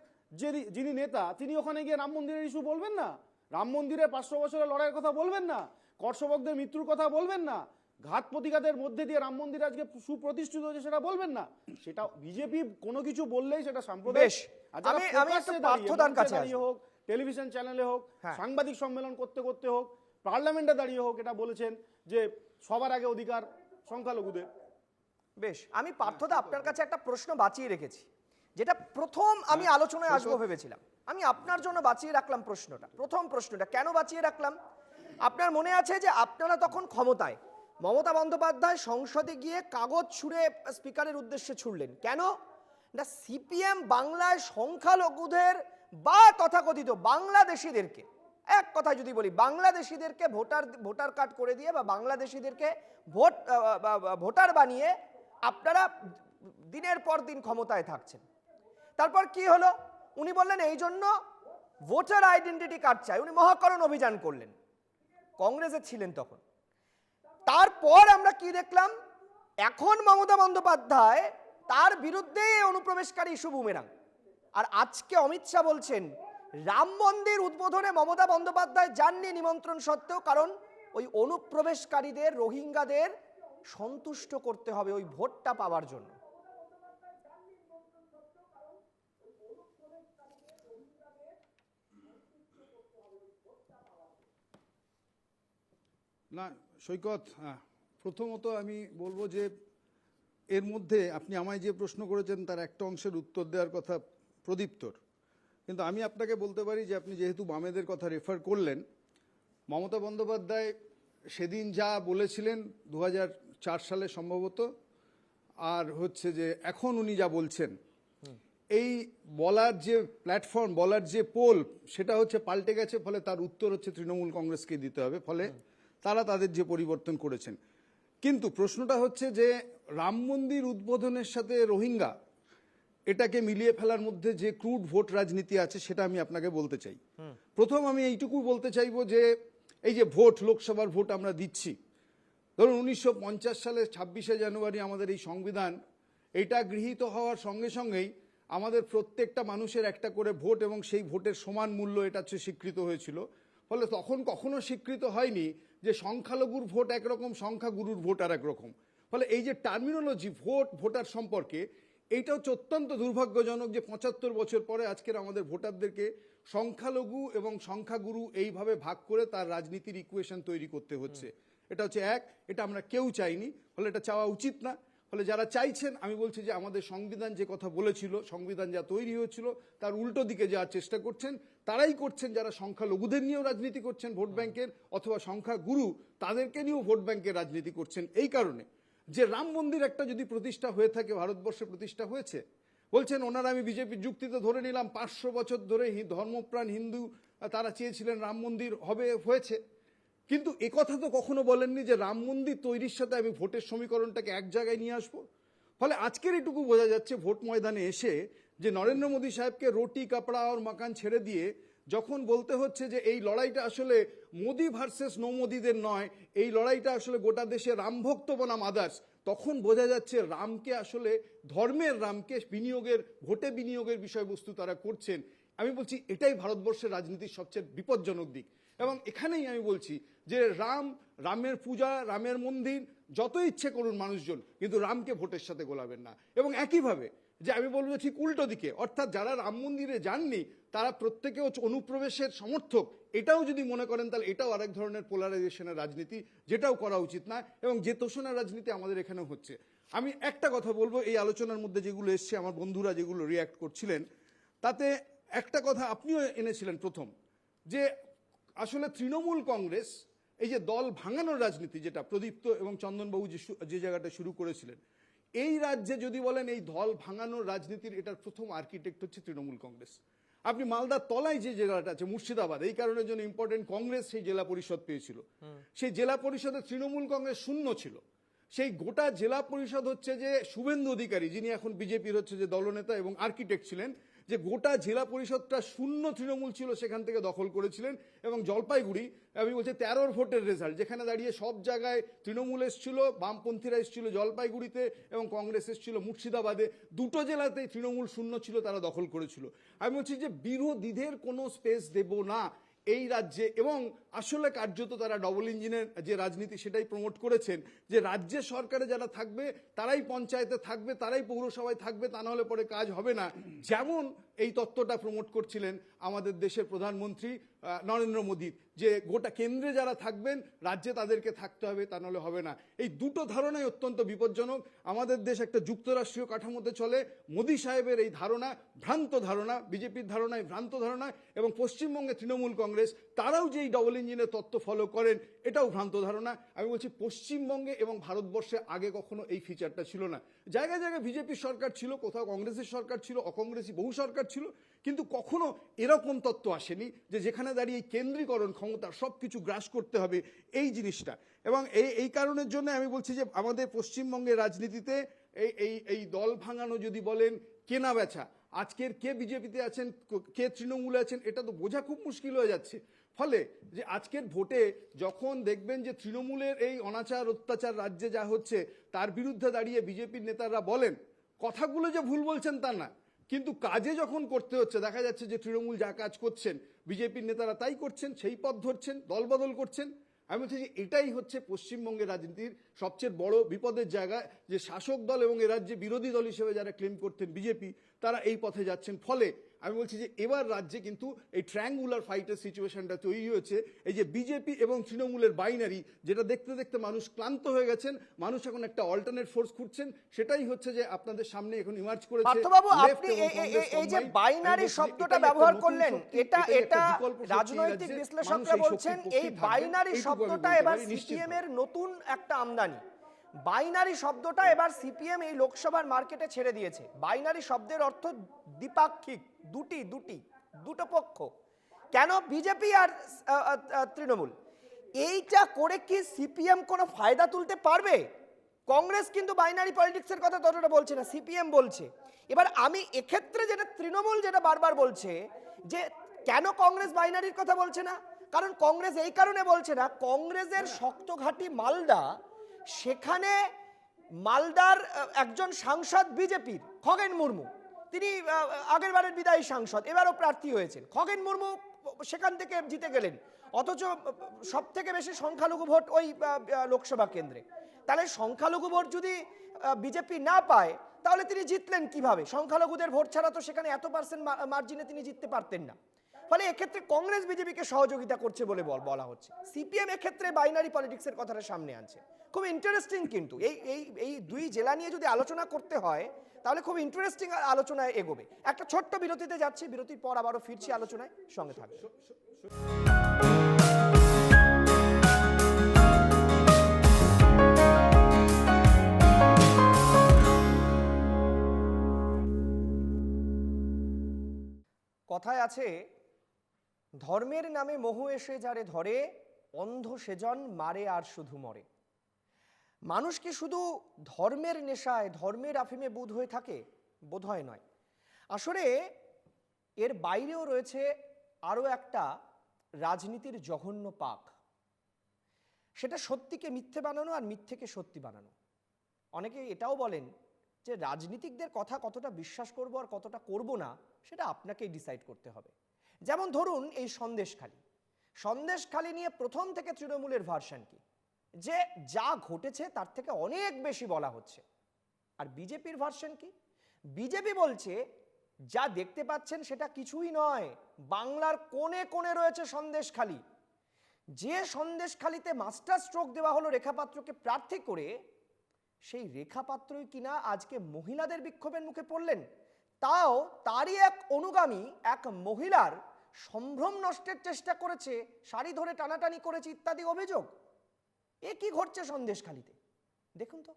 যিনি নেতা তিনি ওখানে গিয়ে রাম মন্দিরের ইস্যু বলবেন না? রাম মন্দিরে 500 বছরের লড়াইয়ের কথা বলবেন না? কর্ষবকদের মৃত্যুর কথা বলবেন না? ঘাত প্রতিঘাতের মধ্যে দিয়ে রাম মন্দির আজকে সুপ্রতিষ্ঠিত হয়েছে সেটা বলবেন না? সেটা বিজেপি কোনো কিছু বললেই সেটা সাম্প্রদায়িক। বেশ, আমি একটু পার্থদার কাছে আসি। হোক, টেলিভিশন চ্যানেলে হোক, হ্যাঁ। সাংবাদিক সম্মেলন করতে করতে হোক, পার্লামেন্টে দাঁড়িয়ে হোক, এটা বলেছেন যে সবার আগে অধিকার সংখ্যালঘুদের। বেশ, আমি পার্থদা আপনার কাছে একটা প্রশ্ন বাঁচিয়ে রেখেছি, যেটা প্রথম আমি আলোচনায় আসবো ভেবেছিলাম। আমি আপনার জন্য বাঁচিয়ে রাখলাম প্রশ্নটা। প্রথম প্রশ্নটা কেন বাঁচিয়ে রাখলাম? আপনার মনে আছে যে আপনারা তখন ক্ষমতায়, মমতা বন্দ্যোপাধ্যায় সংসদে গিয়ে কাগজ ছুঁড়ে স্পিকারের উদ্দেশ্যে ছুড়লেন। কেন না, সিপিএম বাংলায় সংখ্যালঘুদের বা তথাকথিত বাংলাদেশিদেরকে, এক কথা যদি বলি, বাংলাদেশিদেরকে ভোটার কার্ড করে দিয়ে বা বাংলাদেশিদেরকে ভোটার বানিয়ে আপনারা দিনের পর দিন ক্ষমতায় থাকছেন। তারপর কি হলো? উনি বললেন এই জন্য ভোটার আইডেন্টিটি কার্ড চাই। উনি মহাকরণ অভিযান করলেন, কংগ্রেসে ছিলেন তখন। তারপর আমরা কি দেখলাম? এখন মমতা বন্দ্যোপাধ্যায় তার বিরুদ্ধে অনুপ্রবেশকারী ইস্যু বুমেরাং। আর আজকে অমিত শাহ বলছেন রাম মন্দির উদ্বোধনে মমতা বন্দ্যোপাধ্যায় যাননি নিমন্ত্রণ সত্ত্বেও, কারণ ওই অনুপ্রবেশকারীদের, রোহিঙ্গাদের সন্তুষ্ট করতে হবে ওই ভোটটা পাওয়ার জন্য। না সৈকত, প্রথমত আমি বলবো যে এর মধ্যে আপনি আমায় যে প্রশ্ন করেছেন তার একটা অংশের উত্তর দেওয়ার কথা প্রদীপ্তর, কিন্তু আমি আপনাকে বলতে পারি যে আপনি যেহেতু বামেদের কথা রেফার করলেন, মমতা বন্দ্যোপাধ্যায় সেদিন যা বলেছিলেন 2004 সালে সম্ভবত, আর হচ্ছে যে এখন উনি যা বলছেন, এই বলার যে প্ল্যাটফর্ম, বলার যে পোল, সেটা হচ্ছে পাল্টে গেছে। ফলে তার উত্তর হচ্ছে তৃণমূল কংগ্রেসকে দিতে হবে। ফলে তারা তাদের যে পরিবর্তন করেছেন। কিন্তু প্রশ্নটা হচ্ছে যে রাম মন্দির উদ্বোধনের সাথে রোহিঙ্গা, এটাকে মিলিয়ে ফেলার মধ্যে যে ক্রুড ভোট রাজনীতি আছে সেটা আমি আপনাকে বলতে চাই। প্রথম আমি এইটুকু বলতে চাইবো যে এই যে ভোট, লোকসভার ভোট আমরা দিচ্ছি, ধরুন 1950 সালের 26শে জানুয়ারি আমাদের এই সংবিধান, এটা গৃহীত হওয়ার সঙ্গে সঙ্গেই আমাদের প্রত্যেকটা মানুষের একটা করে ভোট এবং সেই ভোটের সমান মূল্য এটা হচ্ছে স্বীকৃত হয়েছিল। ফলে তখন কখনো স্বীকৃত হয়নি যে সংখ্যালঘুর ভোট একরকম, সংখ্যাগুরুর ভোট আর একরকম। ফলে এই যে টার্মিনোলজি ভোট, ভোটার সম্পর্কে, এইটা হচ্ছে অত্যন্ত দুর্ভাগ্যজনক যে 75 বছর পরে আজকের আমাদের ভোটারদেরকে সংখ্যালঘু এবং সংখ্যাগুরু এইভাবে ভাগ করে তার রাজনীতির ইকুয়েশন তৈরি করতে হচ্ছে। এটা হচ্ছে এক, এটা আমরা কেউ চাইনি, ফলে এটা চাওয়া উচিত না। ফলে যারা চাইছেন, আমি বলছি যে আমাদের সংবিধান যে কথা বলেছিল, সংবিধান যা তৈরি হয়েছিল তার উল্টো দিকে যাওয়ার চেষ্টা করছেন, তারাই করছেন যারা সংখ্যালঘুদের নিয়েও রাজনীতি করছেন ভোট ব্যাংকের, অথবা সংখ্যাগুরু তাদেরকে নিয়েও ভোট ব্যাংকের রাজনীতি করছেন। এই কারণে যে রাম মন্দির একটা যদি প্রতিষ্ঠা হয়ে থাকে, ভারতবর্ষে প্রতিষ্ঠা হয়েছে, বলছেন ওনারা, আমি বিজেপির যুক্তিতে ধরে নিলাম 500 বছর ধরে ধর্মপ্রাণ হিন্দু তারা চেয়েছিলেন রাম মন্দির হয়েছে, কিন্তু একথা তো কখনো বলেননি যে রাম মন্দির তৈরির সাথে আমি ভোটের সমীকরণটাকে এক জায়গায় নিয়ে আসবো। ফলে আজকের এটুকু বোঝা যাচ্ছে ভোট ময়দানে এসে যে নরেন্দ্র মোদী সাহেবকে রুটি কাপড়া আর মাকান ছেড়ে দিয়ে যখন বলতে হচ্ছে যে এই লড়াইটা আসলে মোদি ভার্সেস নো মোদিদের নয়, এই লড়াইটা আসলে গোটা দেশে রামভক্ত বনাম আদার্স, তখন বোঝা যাচ্ছে রামকে আসলে, ধর্মের রামকে বিনিয়োগের, ভোটে বিনিয়োগের বিষয়বস্তু তারা করছেন। আমি বলছি এটাই ভারতবর্ষের রাজনীতির সবচেয়ে বিপজ্জনক দিক। এবং এখানেই আমি বলছি যে রামের পূজা, রামের মন্দির যত ইচ্ছে করুন মানুষজন, কিন্তু রামকে ভোটের সাথে গোলাবেন না। এবং একইভাবে যে আমি বলবো ঠিক উল্টো দিকে, অর্থাৎ যারা রাম মন্দিরে যাননি তারা প্রত্যেকেও অনুপ্রবেশের সমর্থক, এটাও যদি মনে করেন তাহলে এটাও আরেক ধরনের পোলারাইজেশনের রাজনীতি, যেটাও করা উচিত না। এবং যে তোষণের রাজনীতি আমাদের এখানেও হচ্ছে। আমি একটা কথা বলবো, এই আলোচনার মধ্যে যেগুলো এসছে, আমার বন্ধুরা যেগুলো রিয়াক্ট করছিলেন, তাতে একটা কথা আপনিও এনেছিলেন প্রথম, যে আসলে তৃণমূল কংগ্রেস এই যে দল ভাঙানোর রাজনীতি, যেটা প্রদীপ্ত এবং চন্দনবাবু যে জায়গাটা শুরু করেছিলেন, এই রাজ্যে যদি বলেন এই দল ভাঙানোর রাজনীতির এটার প্রথম আর্কিটেক্ট হচ্ছে তৃণমূল কংগ্রেস। আপনি মালদার তলায় যে জেলাটা আছে মুর্শিদাবাদ, এই কারণের জন্য ইম্পর্টেন্ট, কংগ্রেস সেই জেলা পরিষদ পেয়েছিল। সেই জেলা পরিষদে তৃণমূল কংগ্রেস শূন্য ছিল। সেই গোটা জেলা পরিষদ হচ্ছে যে শুভেন্দু অধিকারী, যিনি এখন বিজেপির হচ্ছে যে দলনেতা এবং আর্কিটেক্ট ছিলেন, যে গোটা জেলা পরিষদটা শূন্য তৃণমূল ছিল, সেখান থেকে দখল করেছিলেন। এবং জলপাইগুড়ি, আমি বলছি 13 ভোটের রেজাল্ট, যেখানে দাঁড়িয়ে সব জায়গায় তৃণমূল এসেছিল, বামপন্থীরা এসেছিল জলপাইগুড়িতে এবং কংগ্রেস এসেছিল মুর্শিদাবাদে, দুটো জেলাতেই তৃণমূল শূন্য ছিল, তারা দখল করেছিল। আমি বলছি যে বিরোধীদের কোনো স্পেস দেব না এই রাজ্যে। এবং আসলে কার্যত তারা ডবল ইঞ্জিনের যে রাজনীতি সেটাই প্রমোট করেছেন, যে রাজ্যের সরকারে যারা থাকবে তারাই পঞ্চায়েতে থাকবে, তারাই পৌরসভায় থাকবে, তা নাহলে পরে কাজ হবে না। যেমন এই তত্ত্বটা প্রমোট করছিলেন আমাদের দেশের প্রধানমন্ত্রী নরেন্দ্র মোদী, যে গোটা কেন্দ্রে যারা থাকবেন রাজ্যে তাদেরকে থাকতে হবে, তা নাহলে হবে না। এই দুটো ধারণাই অত্যন্ত বিপজ্জনক। আমাদের দেশ একটা যুক্তরাষ্ট্রীয় কাঠামোতে চলে। মোদী সাহেবের এই ধারণা ভ্রান্ত ধারণা, বিজেপির ধারণায় ভ্রান্ত ধারণা, এবং পশ্চিমবঙ্গে তৃণমূল কংগ্রেস তারাও যেই ডবল ইঞ্জিনের তত্ত্ব ফলো করেন, এটাও ভ্রান্ত ধারণা। আমি বলছি পশ্চিমবঙ্গে এবং ভারতবর্ষে আগে কখনো এই ফিচারটা ছিল না। জায়গায় জায়গায় বিজেপির সরকার ছিল, কোথাও কংগ্রেসের সরকার ছিল, অকংগ্রেসী বহু সরকার ছিল, কিন্তু কখনো এরকম তত্ত্ব আসেনি যে যেখানে দাঁড়িয়ে কেন্দ্রীকরণ ক্ষমতা সবকিছু গ্রাস করতে হবে, এই জিনিসটা। এবং এই কারণের জন্য আমি বলছি যে আমাদের পশ্চিমবঙ্গের রাজনীতিতে এই দল ভাঙানো যদি বলেন, কেনা বেচা, আজকের কে বিজেপিতে আছেন কে তৃণমূলে আছেন এটা তো বোঝা খুব মুশকিল হয়ে যাচ্ছে। ফলে যে আজকের ভোটে যখন দেখবেন যে তৃণমূলের এই অনাচার অত্যাচার রাজ্যে যা হচ্ছে, তার বিরুদ্ধে দাঁড়িয়ে বিজেপির নেতারা বলেন, কথাগুলো যে ভুল বলছেন তা না, কিন্তু কাজে যখন করতে হচ্ছে দেখা যাচ্ছে যে তৃণমূল যা কাজ করছেন বিজেপির নেতারা তাই করছেন, সেই পথ ধরছেন, দলবদল করছেন। আমি বলছি যে এটাই হচ্ছে পশ্চিমবঙ্গের রাজনীতির সবচেয়ে বড় বিপদের জায়গা, যে শাসক দল এবং এ রাজ্যে বিরোধী দল হিসেবে যারা ক্লেম করতেন বিজেপি, তারা এই পথে যাচ্ছেন। ফলে আমি বলছি যে এবার রাজ্যে কিন্তু এই ট্রায়াঙ্গুলার ফাইটের সিচুয়েশনটা তৈরি হয়েছে। এই যে বিজেপি এবং তৃণমূলের বাইনারি, যেটা দেখতে দেখতে মানুষ ক্লান্ত হয়ে গেছেন, মানুষ এখন একটা অল্টারনেট ফোর্স খুঁজছেন, সেটাই হচ্ছে যে আপনাদের সামনে এখন ইমার্জ করেছে। পার্থবাবু, আপনি এই যে বাইনারি শব্দটা ব্যবহার করলেন, এটা রাজনৈতিক বিশ্লেষকরা বলছেন এই বাইনারি শব্দটা এবার সিপিএম এর নতুন একটা আমদানি। বাইনারি শব্দটা এবার সিপিএম এই লোকসভার মার্কেটে ছেড়ে দিয়েছে। বাইনারি শব্দের অর্থ দ্বিপাক্ষিক, দুটো পক্ষ। কেন বিজেপি আর তৃণমূল? এইটা করে কি সিপিএম কোনো ফায়দা তুলতে পারবে? কংগ্রেস কিন্তু বাইনারি পলিটিক্সের কথা ততটা বলছে না, সিপিএম বলছে। এবার আমি এক্ষেত্রে যেটা তৃণমূল যেটা বারবার বলছে যে কেন কংগ্রেস বাইনারির কথা বলছে না, কারণ কংগ্রেস এই কারণে বলছে না, কংগ্রেসের শক্ত ঘাঁটি মালদা, সেখানে মালদার একজন সাংসদ বিজেপির খগেন মুর্মু, তিনি আগের বারের বিদায়ী সাংসদ, এবারও প্রার্থী হয়েছেন। খগেন মুর্মু সেখান থেকে জিতে গেলেন, অথচ সব থেকে বেশি সংখ্যালঘু ভোট ওই লোকসভা কেন্দ্রে। তাহলে সংখ্যালঘু ভোট যদি বিজেপি না পায় তাহলে তিনি জিতলেন কিভাবে? সংখ্যালঘুদের ভোট ছাড়া তো সেখানে এত পার্সেন্ট মার্জিনে তিনি জিততে পারতেন না। ফলে এক্ষেত্রে কংগ্রেস বিজেপিকে সহযোগিতা করছে বলে বলা হচ্ছে। সিপিএম এক্ষেত্রে বাইনারি পলিটিক্সের কথাটা সামনে আনছে। খুব ইন্টারেস্টিং, কিন্তু এই দুই জেলা নিয়ে যদি আলোচনা করতে হয় তাহলে খুব ইন্টারেস্টিং আলোচনায় এগোবে। একটা ছোট্ট বিরতিতে যাচ্ছি, বিরতির পর আবারও ফিরছি আলোচনায়, সঙ্গে থাকবে। কথায় আছে, ধর্মের নামে মোহ এসে যারে ধরে, অন্ধ সেজন মারে আর শুধু মরে। মানুষ কি শুধু ধর্মের নেশায়, ধর্মের আফিমে বুধ হয়ে থাকে? বোধহয় নয়। আসলে এর বাইরেও রয়েছে আরও একটা রাজনীতির জঘন্য পাক, সেটা সত্যিকে মিথ্যে বানানো আর মিথ্যেকে সত্যি বানানো। অনেকে এটাও বলেন যে রাজনীতিকদের কথা কতটা বিশ্বাস করব আর কতটা করব না সেটা আপনাকেই ডিসাইড করতে হবে। যেমন ধরুন এই সন্দেশখালি নিয়ে প্রথম থেকে তৃণমূলের ভার্সন কি, যে যা ঘটেছে তার থেকে অনেক বেশি বলা হচ্ছে। আর বিজেপির ভার্সন কি? বিজেপি বলছে যা দেখতে পাচ্ছেন সেটা কিছুই নয়, বাংলার কোণে কোণে রয়েছে সন্দেশখালি। যে সন্দেশখালিতে মাস্টার স্ট্রোক দেওয়া হলো রেখাপাত্রকে প্রার্থী করে, সেই রেখাপাত্রই কিনা আজকে মহিলাদের বিক্ষোভের মুখে পড়লেন। তাও তারই এক অনুগামী এক মহিলার সম্ভ্রম নষ্টের চেষ্টা করেছে, শাড়ি ধরে টানাটানি করেছে ইত্যাদি অভিযোগ। এ কি ঘটছে সন্দেশখালীতে দেখুন তো।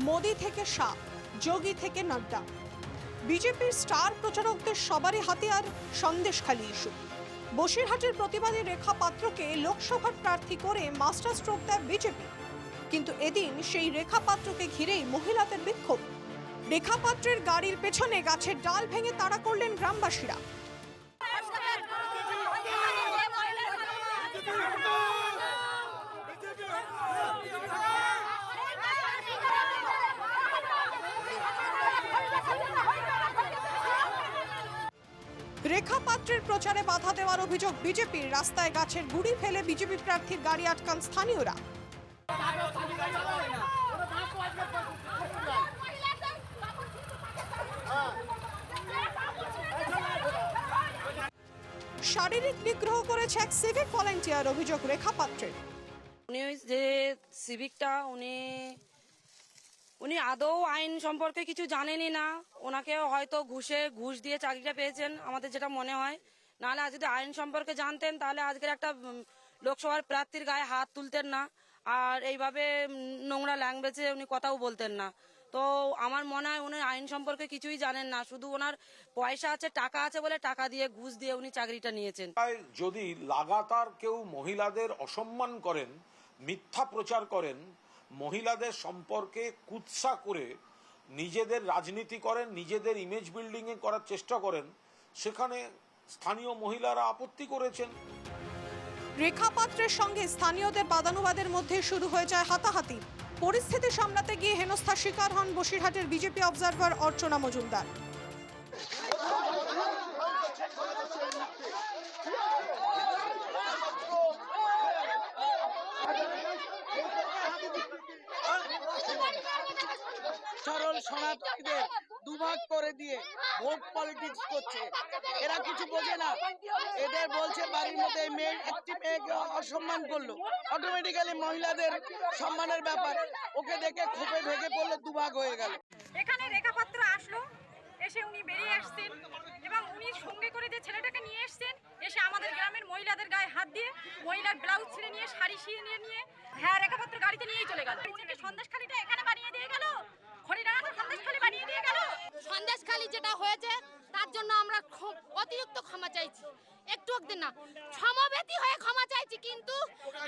মোদি থেকে শাহ, যোগী থেকে নাড্ডা, বিজেপির স্টার প্রচারকদের সবারই হাতিয়ার সন্দেশখালী ইস্যু। বসিরহাটের প্রতিবাদী রেখা পাত্রকে লোকসভার প্রার্থী করে মাস্টার স্ট্রোক দেয় বিজেপি, কিন্তু এদিন সেই রেখা পাত্রকে ঘিরেই মহিলাদের বিক্ষোভ। রেখা পাত্রের গাড়ির পেছনে গাছের ডাল ভেঙে তাড়া করলেন গ্রামবাসীরা। রেখা পাত্রের প্রচারে বাধা দেওয়ার অভিযোগ বিজেপির। রাস্তায় গাছের গুড়ি ফেলে বিজেপি প্রার্থীর গাড়ি আটকান স্থানীয়রা। শারীরিক নিগ্রহ করেছে এক সিভিক ভলান্টিয়ার, অভিযোগ রেখা পাত্রের। উনি যে সিভিকটা উনি আদৌ আইন সম্পর্কে কিছু জানেনই না। ওনাকে হয়তো ঘুষ দিয়ে চাকরিটা পেয়েছেন আমাদের যেটা মনে হয়, নাহলে আজ যদি আইন সম্পর্কে জানতেন তাহলে আজকের একটা লোকসভার প্রার্থীর গায়ে হাত তুলতেন না, আর এইভাবে নোংরা ল্যাঙ্গুয়েজে উনি কথাও বলতেন না। তো আমার মনে হয় উনি আইন সম্পর্কে কিছুই জানেন না, শুধু ওনার পয়সা আছে, টাকা আছে বলে টাকা দিয়ে ঘুষ দিয়ে উনি চাকরিটা নিয়েছেন। যদি লাগাতার কেউ মহিলাদের অসম্মান করেন, মিথ্যা প্রচার করেন, মহিলাদের সম্পর্কে কুৎসা করে নিজেদের রাজনীতি করেন, নিজেদের ইমেজ বিল্ডিং এ করার চেষ্টা করেন, সেখানে স্থানীয় মহিলারা আপত্তি করেছেন। রেখা পাত্রের সঙ্গে স্থানীয়দের বাদানুবাদের মধ্যে শুরু হয়ে যায় হাতাহাতি। পরিস্থিতি সামলাতে গিয়ে হেনস্থার শিকার হন বসিরহাটের বিজেপি অবজারভার অর্চনা মজুমদার। সরল সনাতনীদের দুভাগ করে দিয়ে ভোট পলিটিক্স করছে। এরা কিছু বোঝে না। এদের বলছে বাড়ির মধ্যে একটি মেয়েকে অসম্মান করলো, অটোমেটিক্যালি মহিলাদের সম্মানের ব্যাপার, ওকে দেখে ক্ষোভে ভেঙে পড়লো, দুভাগ হয়ে গেল। এখানে রেখা পাত্র আসলো, এসে উনি বেরিয়ে আসছেন এবং উনি সঙ্গে করে যে ছেলেটাকে নিয়ে এসছেন, এসে আমাদের গ্রামের মহিলাদের গায়ে হাত দিয়ে মহিলার ব্লাউজ ছিঁড়ে নিয়ে, শাড়ি ছিঁড়ে নিয়ে হ্যাঁ রেখা পাত্র গাড়িতে নিয়েই চলে গেল। সন্দেশখালীটা এখানে বানিয়ে দিয়ে গেল, খড়িডাঙ্গাটা সন্দেশখালী বানিয়ে দিয়ে গেল। সন্দেশখালী যেটা হয়েছে তার জন্য আমরা অতিরিক্ত ক্ষমা চাইছি, একটু একদিন না সমবেতী হয়ে ক্ষমা চাইছি, কিন্তু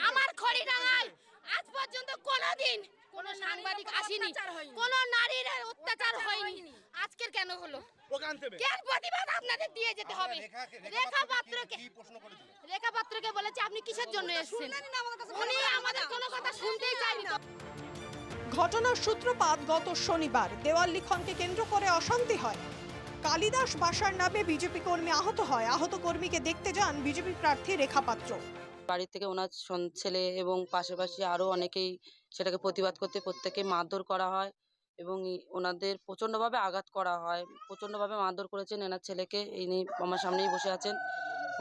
আমার খড়িডাঙ্গায় আজ পর্যন্ত কোনোদিন কোনো সাংবাদিক আসেনি, কোনো নারীর অত্যাচার হয়নি। আজকের কেন হলো? কেন প্রতিবাদ আপনাদের দিয়ে যেতে হবে? রেখা পাত্রকে বলেছে আপনি কিসের জন্য এসেছেন, উনি আমাদের কোনো কথা শুনতেই চাইনি। ঘটনার সূত্রপাত গত শনিবার। দেওয়াল লিখনকে কেন্দ্র করে অশান্তি হয়। কালিদাস বাসার নামে বিজেপি কর্মী আহত হয়। আহত কর্মীকে দেখতে যান বিজেপি প্রার্থী রেখা পাত্র। বাড়ি থেকে ওনার ছেলে এবং পাশাপাশি আরো অনেকেই সেটাকে প্রতিবাদ করতে প্রত্যেকে মারধর করা হয় এবং ওনাদের প্রচণ্ডভাবে আঘাত করা হয়, প্রচণ্ডভাবে মারধর করেছেন এনার ছেলেকে। ইনি আমার সামনেই বসে আছেন,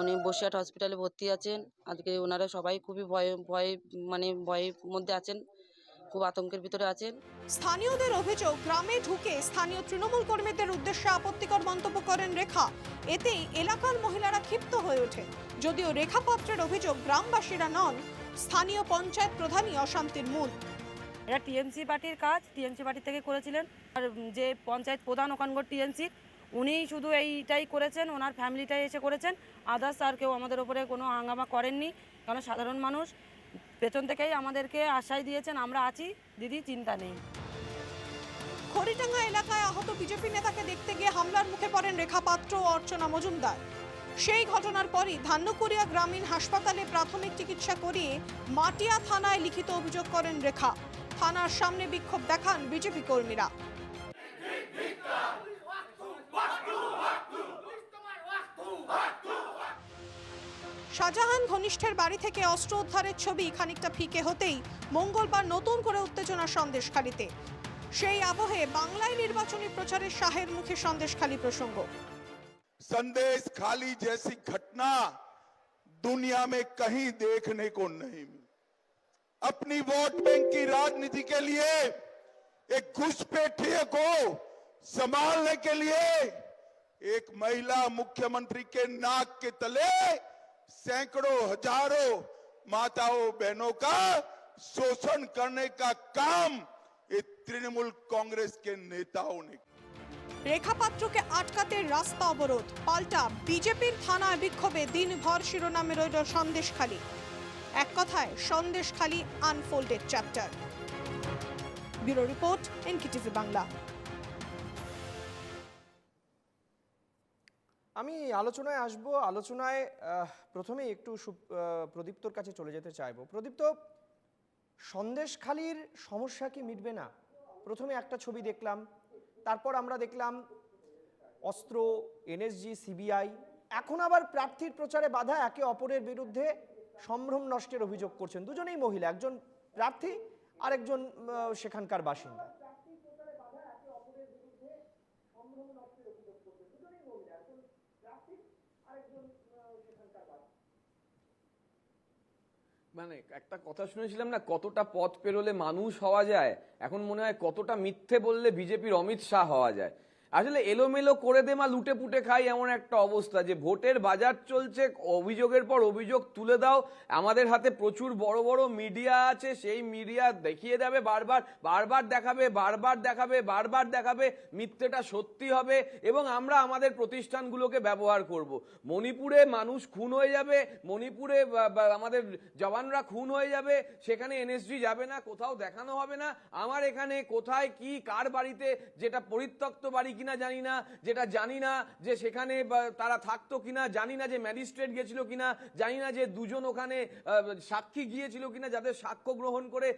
উনি বসিরহাট হসপিটালে ভর্তি আছেন। আজকে ওনারা সবাই খুবই ভয়ের মধ্যে আছেন, খুব আতঙ্কের ভিতরে আছেন। স্থানীয়দের অভিযোগ, গ্রামে ঢুকে স্থানীয় তৃণমূল কর্মীদের উদ্দেশ্যে আপত্তিকর মন্তব্য করেন রেখা। এতে এলাকার মহিলারা ক্ষিপ্ত হয়ে ওঠে। যদিও রেখা পাত্রের অভিযোগ গ্রামবাসীরা নন, স্থানীয় পঞ্চায়েত প্রধানই অশান্তির মূল। এটা টিএমসি পার্টির কাজ, টিএমসি পার্টি থেকে করেছিলেন। আর যে পঞ্চায়েত প্রধান ওখানকার টিএমসি, উনি শুধু এইটাই করেছেন, ওনার ফ্যামিলিটাই এসে করেছেন, আদার্স আর কেউ আমাদের ওপরে কোনো হাঙ্গামা করেননি। কারণ সাধারণ মানুষ পেছন থেকেই আমাদেরকে আশ্বাস দিয়েছেন, আমরা আছি দিদি, চিন্তা নেই। খড়িডাঙ্গা এলাকায় আহত বিজেপি নেতাকে দেখতে গিয়ে হামলার মুখে পড়েন রেখা পাত্র ও অর্চনা মজুমদার। সেই ঘটনার পরই ধান্যকুড়িয়া গ্রামীণ হাসপাতালে প্রাথমিক চিকিৎসা করিয়ে মাটিয়া থানায় লিখিত অভিযোগ করেন রেখা। থানার সামনে বিক্ষোভ দেখান বিজেপি কর্মীরা। শাহজাহান ঘনিষ্ঠের বাড়ি থেকে অস্ত্র উদ্ধারের ছবি খানিকটা ফিকে হতেই মঙ্গলবার নতুন করে উত্তেজনা সন্দেশখালীতে। সেই আবহে বাংলায় নির্বাচনী প্রচারের শাহের মুখে সন্দেশখালী প্রসঙ্গ। संदेश खाली जैसी घटना दुनिया में कहीं देखने को नहीं मिली। अपनी वोट बैंक की राजनीति के लिए एक घुसपैठिए को संभालने के लिए एक महिला मुख्यमंत्री के नाक के तले सैकड़ों हजारों माताओं बहनों का शोषण करने का काम ये तृणमूल कांग्रेस के नेताओं ने। রেখা পাত্রকে আটকাতে রাস্তা অবরোধ, পাল্টা বিজেপির থানায় বিক্ষোভে দিনভর শিরোনামে রইল সন্দেশখালী। এক কথায় Sandeshkhali unfolded chapter. Bureau report, NKTV Bangla. আমি আলোচনায় আসব। আলোচনায় প্রথমেই একটু প্রদীপ্তর কাছে চলে যেতে চাইবো। প্রদীপ্ত, সন্দেশখালীর সমস্যা কি মিটবে না? প্রথমে একটা ছবি দেখলাম, তারপর আমরা দেখলাম অস্ত্র, এনএসজি, সিবিআই, এখন আবার প্রার্থীর প্রচারে বাধা, একে অপরের বিরুদ্ধে সম্ভ্রম নষ্টের অভিযোগ করছেন দুজনেই মহিলা, একজন প্রার্থী আরেকজন সেখানকার বাসিন্দা। মানে একটা কথা শুনেছিলাম না, কতটা পথ পেরোলে মানুষ হওয়া যায়, এখন মনে হয় কতটা মিথ্যে বললে বিজেপির অমিত শাহ হওয়া যায়। আসলে এলোমেলো করে দে মা লুটে পুটে খাই এমন একটা অবস্থা যে ভোটের বাজার চলছে, অভিযোগের পর অভিযোগ তুলে দাও। আমাদের হাতে প্রচুর বড় বড় মিডিয়া আছে, সেই মিডিয়া দেখিয়ে দেবে বারবার বারবার দেখাবে বারবার দেখাবে বারবার দেখাবে, মিথ্যেটা সত্যি হবে এবং আমরা আমাদের প্রতিষ্ঠানগুলোকে ব্যবহার করব। মণিপুরে মানুষ খুন হয়ে যাবে, মণিপুরে আমাদের জওয়ানরা খুন হয়ে যাবে, সেখানে এনএসজি যাবে না, কোথাও দেখানো হবে না। আমার এখানে কোথায় কি কার বাড়িতে, যেটা পরিত্যক্ত বাড়ি কিনা জানি না, যেটা জানি না যে সেখানে তারা থাকতো কিনা, জানি না যে ম্যাজিস্ট্রেট গেছিল কিনা, জানি না যে দুজন ওখানে সাক্ষী গিয়েছিল কিনা যাদের সাক্ষ্য গ্রহণ করে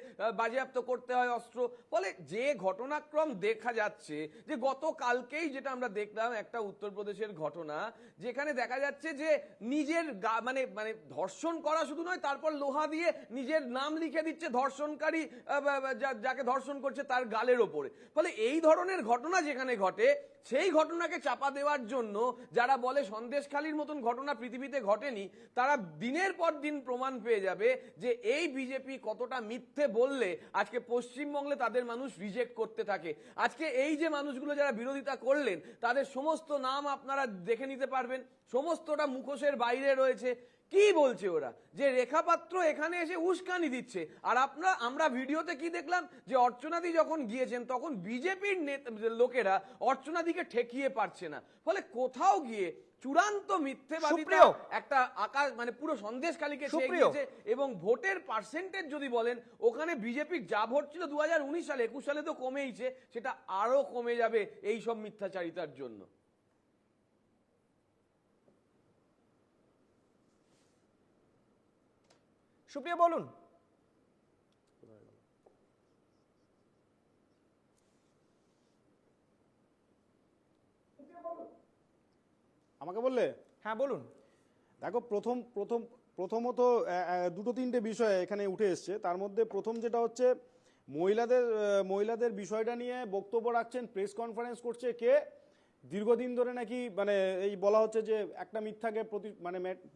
বাজেয়াপ্ত করতে হয় অস্ত্র। ফলে যে ঘটনাক্রম দেখা যাচ্ছে, যে গতকালকেই যেটা আমরা দেখলাম একটা উত্তরপ্রদেশের ঘটনা, যেখানে দেখা যাচ্ছে যে নিজের মানে মানে ধর্ষণ করা শুধু নয়, তারপর লোহা দিয়ে নিজের নাম লিখে দিচ্ছে ধর্ষণকারী, যাকে ধর্ষণ করছে তার গালের ওপরে। ফলে এই ধরনের ঘটনা যেখানে ঘটে, সেই ঘটনাকে চাপা দেওয়ার জন্য যারা বলে সন্দেশখালীর মতন ঘটনা পৃথিবীতে ঘটেনি, তারা দিনের পর দিন প্রমাণ পেয়ে যাবে যে এই বিজেপি কতটা মিথ্যে বললে আজকে পশ্চিমবঙ্গে তাদের মানুষ রিজেক্ট করতে থাকে। আজকে এই যে মানুষগুলো যারা বিরোধিতা করলেন, তাদের সমস্ত নাম আপনারা দেখে নিতে পারবেন, সমস্তটা মুখোশের বাইরে রয়েছে। কি বলছে ওরা? যে রেখা পাত্র এখানে এসে উস্কানি দিচ্ছে। আর আমরা ভিডিওতে কি দেখলাম, যে অর্চনাদি যখন গিয়েছেন তখন বিজেপির লোকেরা অর্চনাদিকে ঠেকিয়ে পারছে না। ফলে কোথাও গিয়ে চূড়ান্ত মিথ্যেবাদিতা একটা আকাশ, মানে পুরো সন্দেশখালীকে ছেয়ে গিয়েছে। এবং ভোটের পার্সেন্টেজ যদি বলেন, ওখানে বিজেপির যা ভোট ছিল 2019 সালে, 21 সালে তো কমেইছে, সেটা আরো কমে যাবে এই সব মিথ্যাচারিতার জন্য। সুপ্রিয়া বলুন। আমাকে বললে? হ্যাঁ বলুন। দেখো, প্রথমত দুটো তিনটে বিষয় এখানে উঠে এসছে। তার মধ্যে প্রথম যেটা হচ্ছে মহিলাদের বিষয়টা নিয়ে বক্তব্য রাখছেন, প্রেস কনফারেন্স করছে কে? দীর্ঘদিন ধরে নাকি মানে এই বলা হচ্ছে যে একটা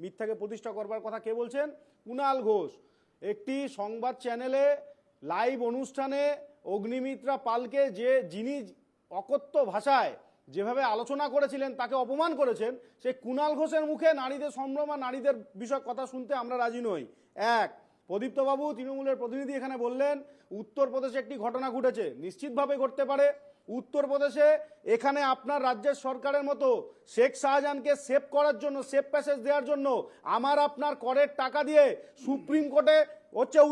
মিথ্যাকে প্রতিষ্ঠা করবার কথা কে বলছেন? কুণাল ঘোষ একটি সংবাদ চ্যানেলে লাইভ অনুষ্ঠানে অগ্নিমিত্রা পালকে যিনি অকথ্য ভাষায় যেভাবে আলোচনা করেছিলেন, তাকে অপমান করেছেন, সেই কুণাল ঘোষের মুখে নারীদের সম্ভ্রম আর নারীদের বিষয় কথা শুনতে আমরা রাজি নই। এক, প্রদীপ্তবাবু তৃণমূলের প্রতিনিধি এখানে বললেন উত্তরপ্রদেশে একটি ঘটনা ঘটেছে, নিশ্চিতভাবে ঘটতে পারে। উত্তরপ্রদেশে এখানে আপনার রাজ্যের সরকারের মতো শেখ শাহজাহানকে সেভ করার জন্য, সেভ প্যাসেজ দেওয়ার জন্য আমার আপনার করের টাকা দিয়ে সুপ্রিম কোর্টে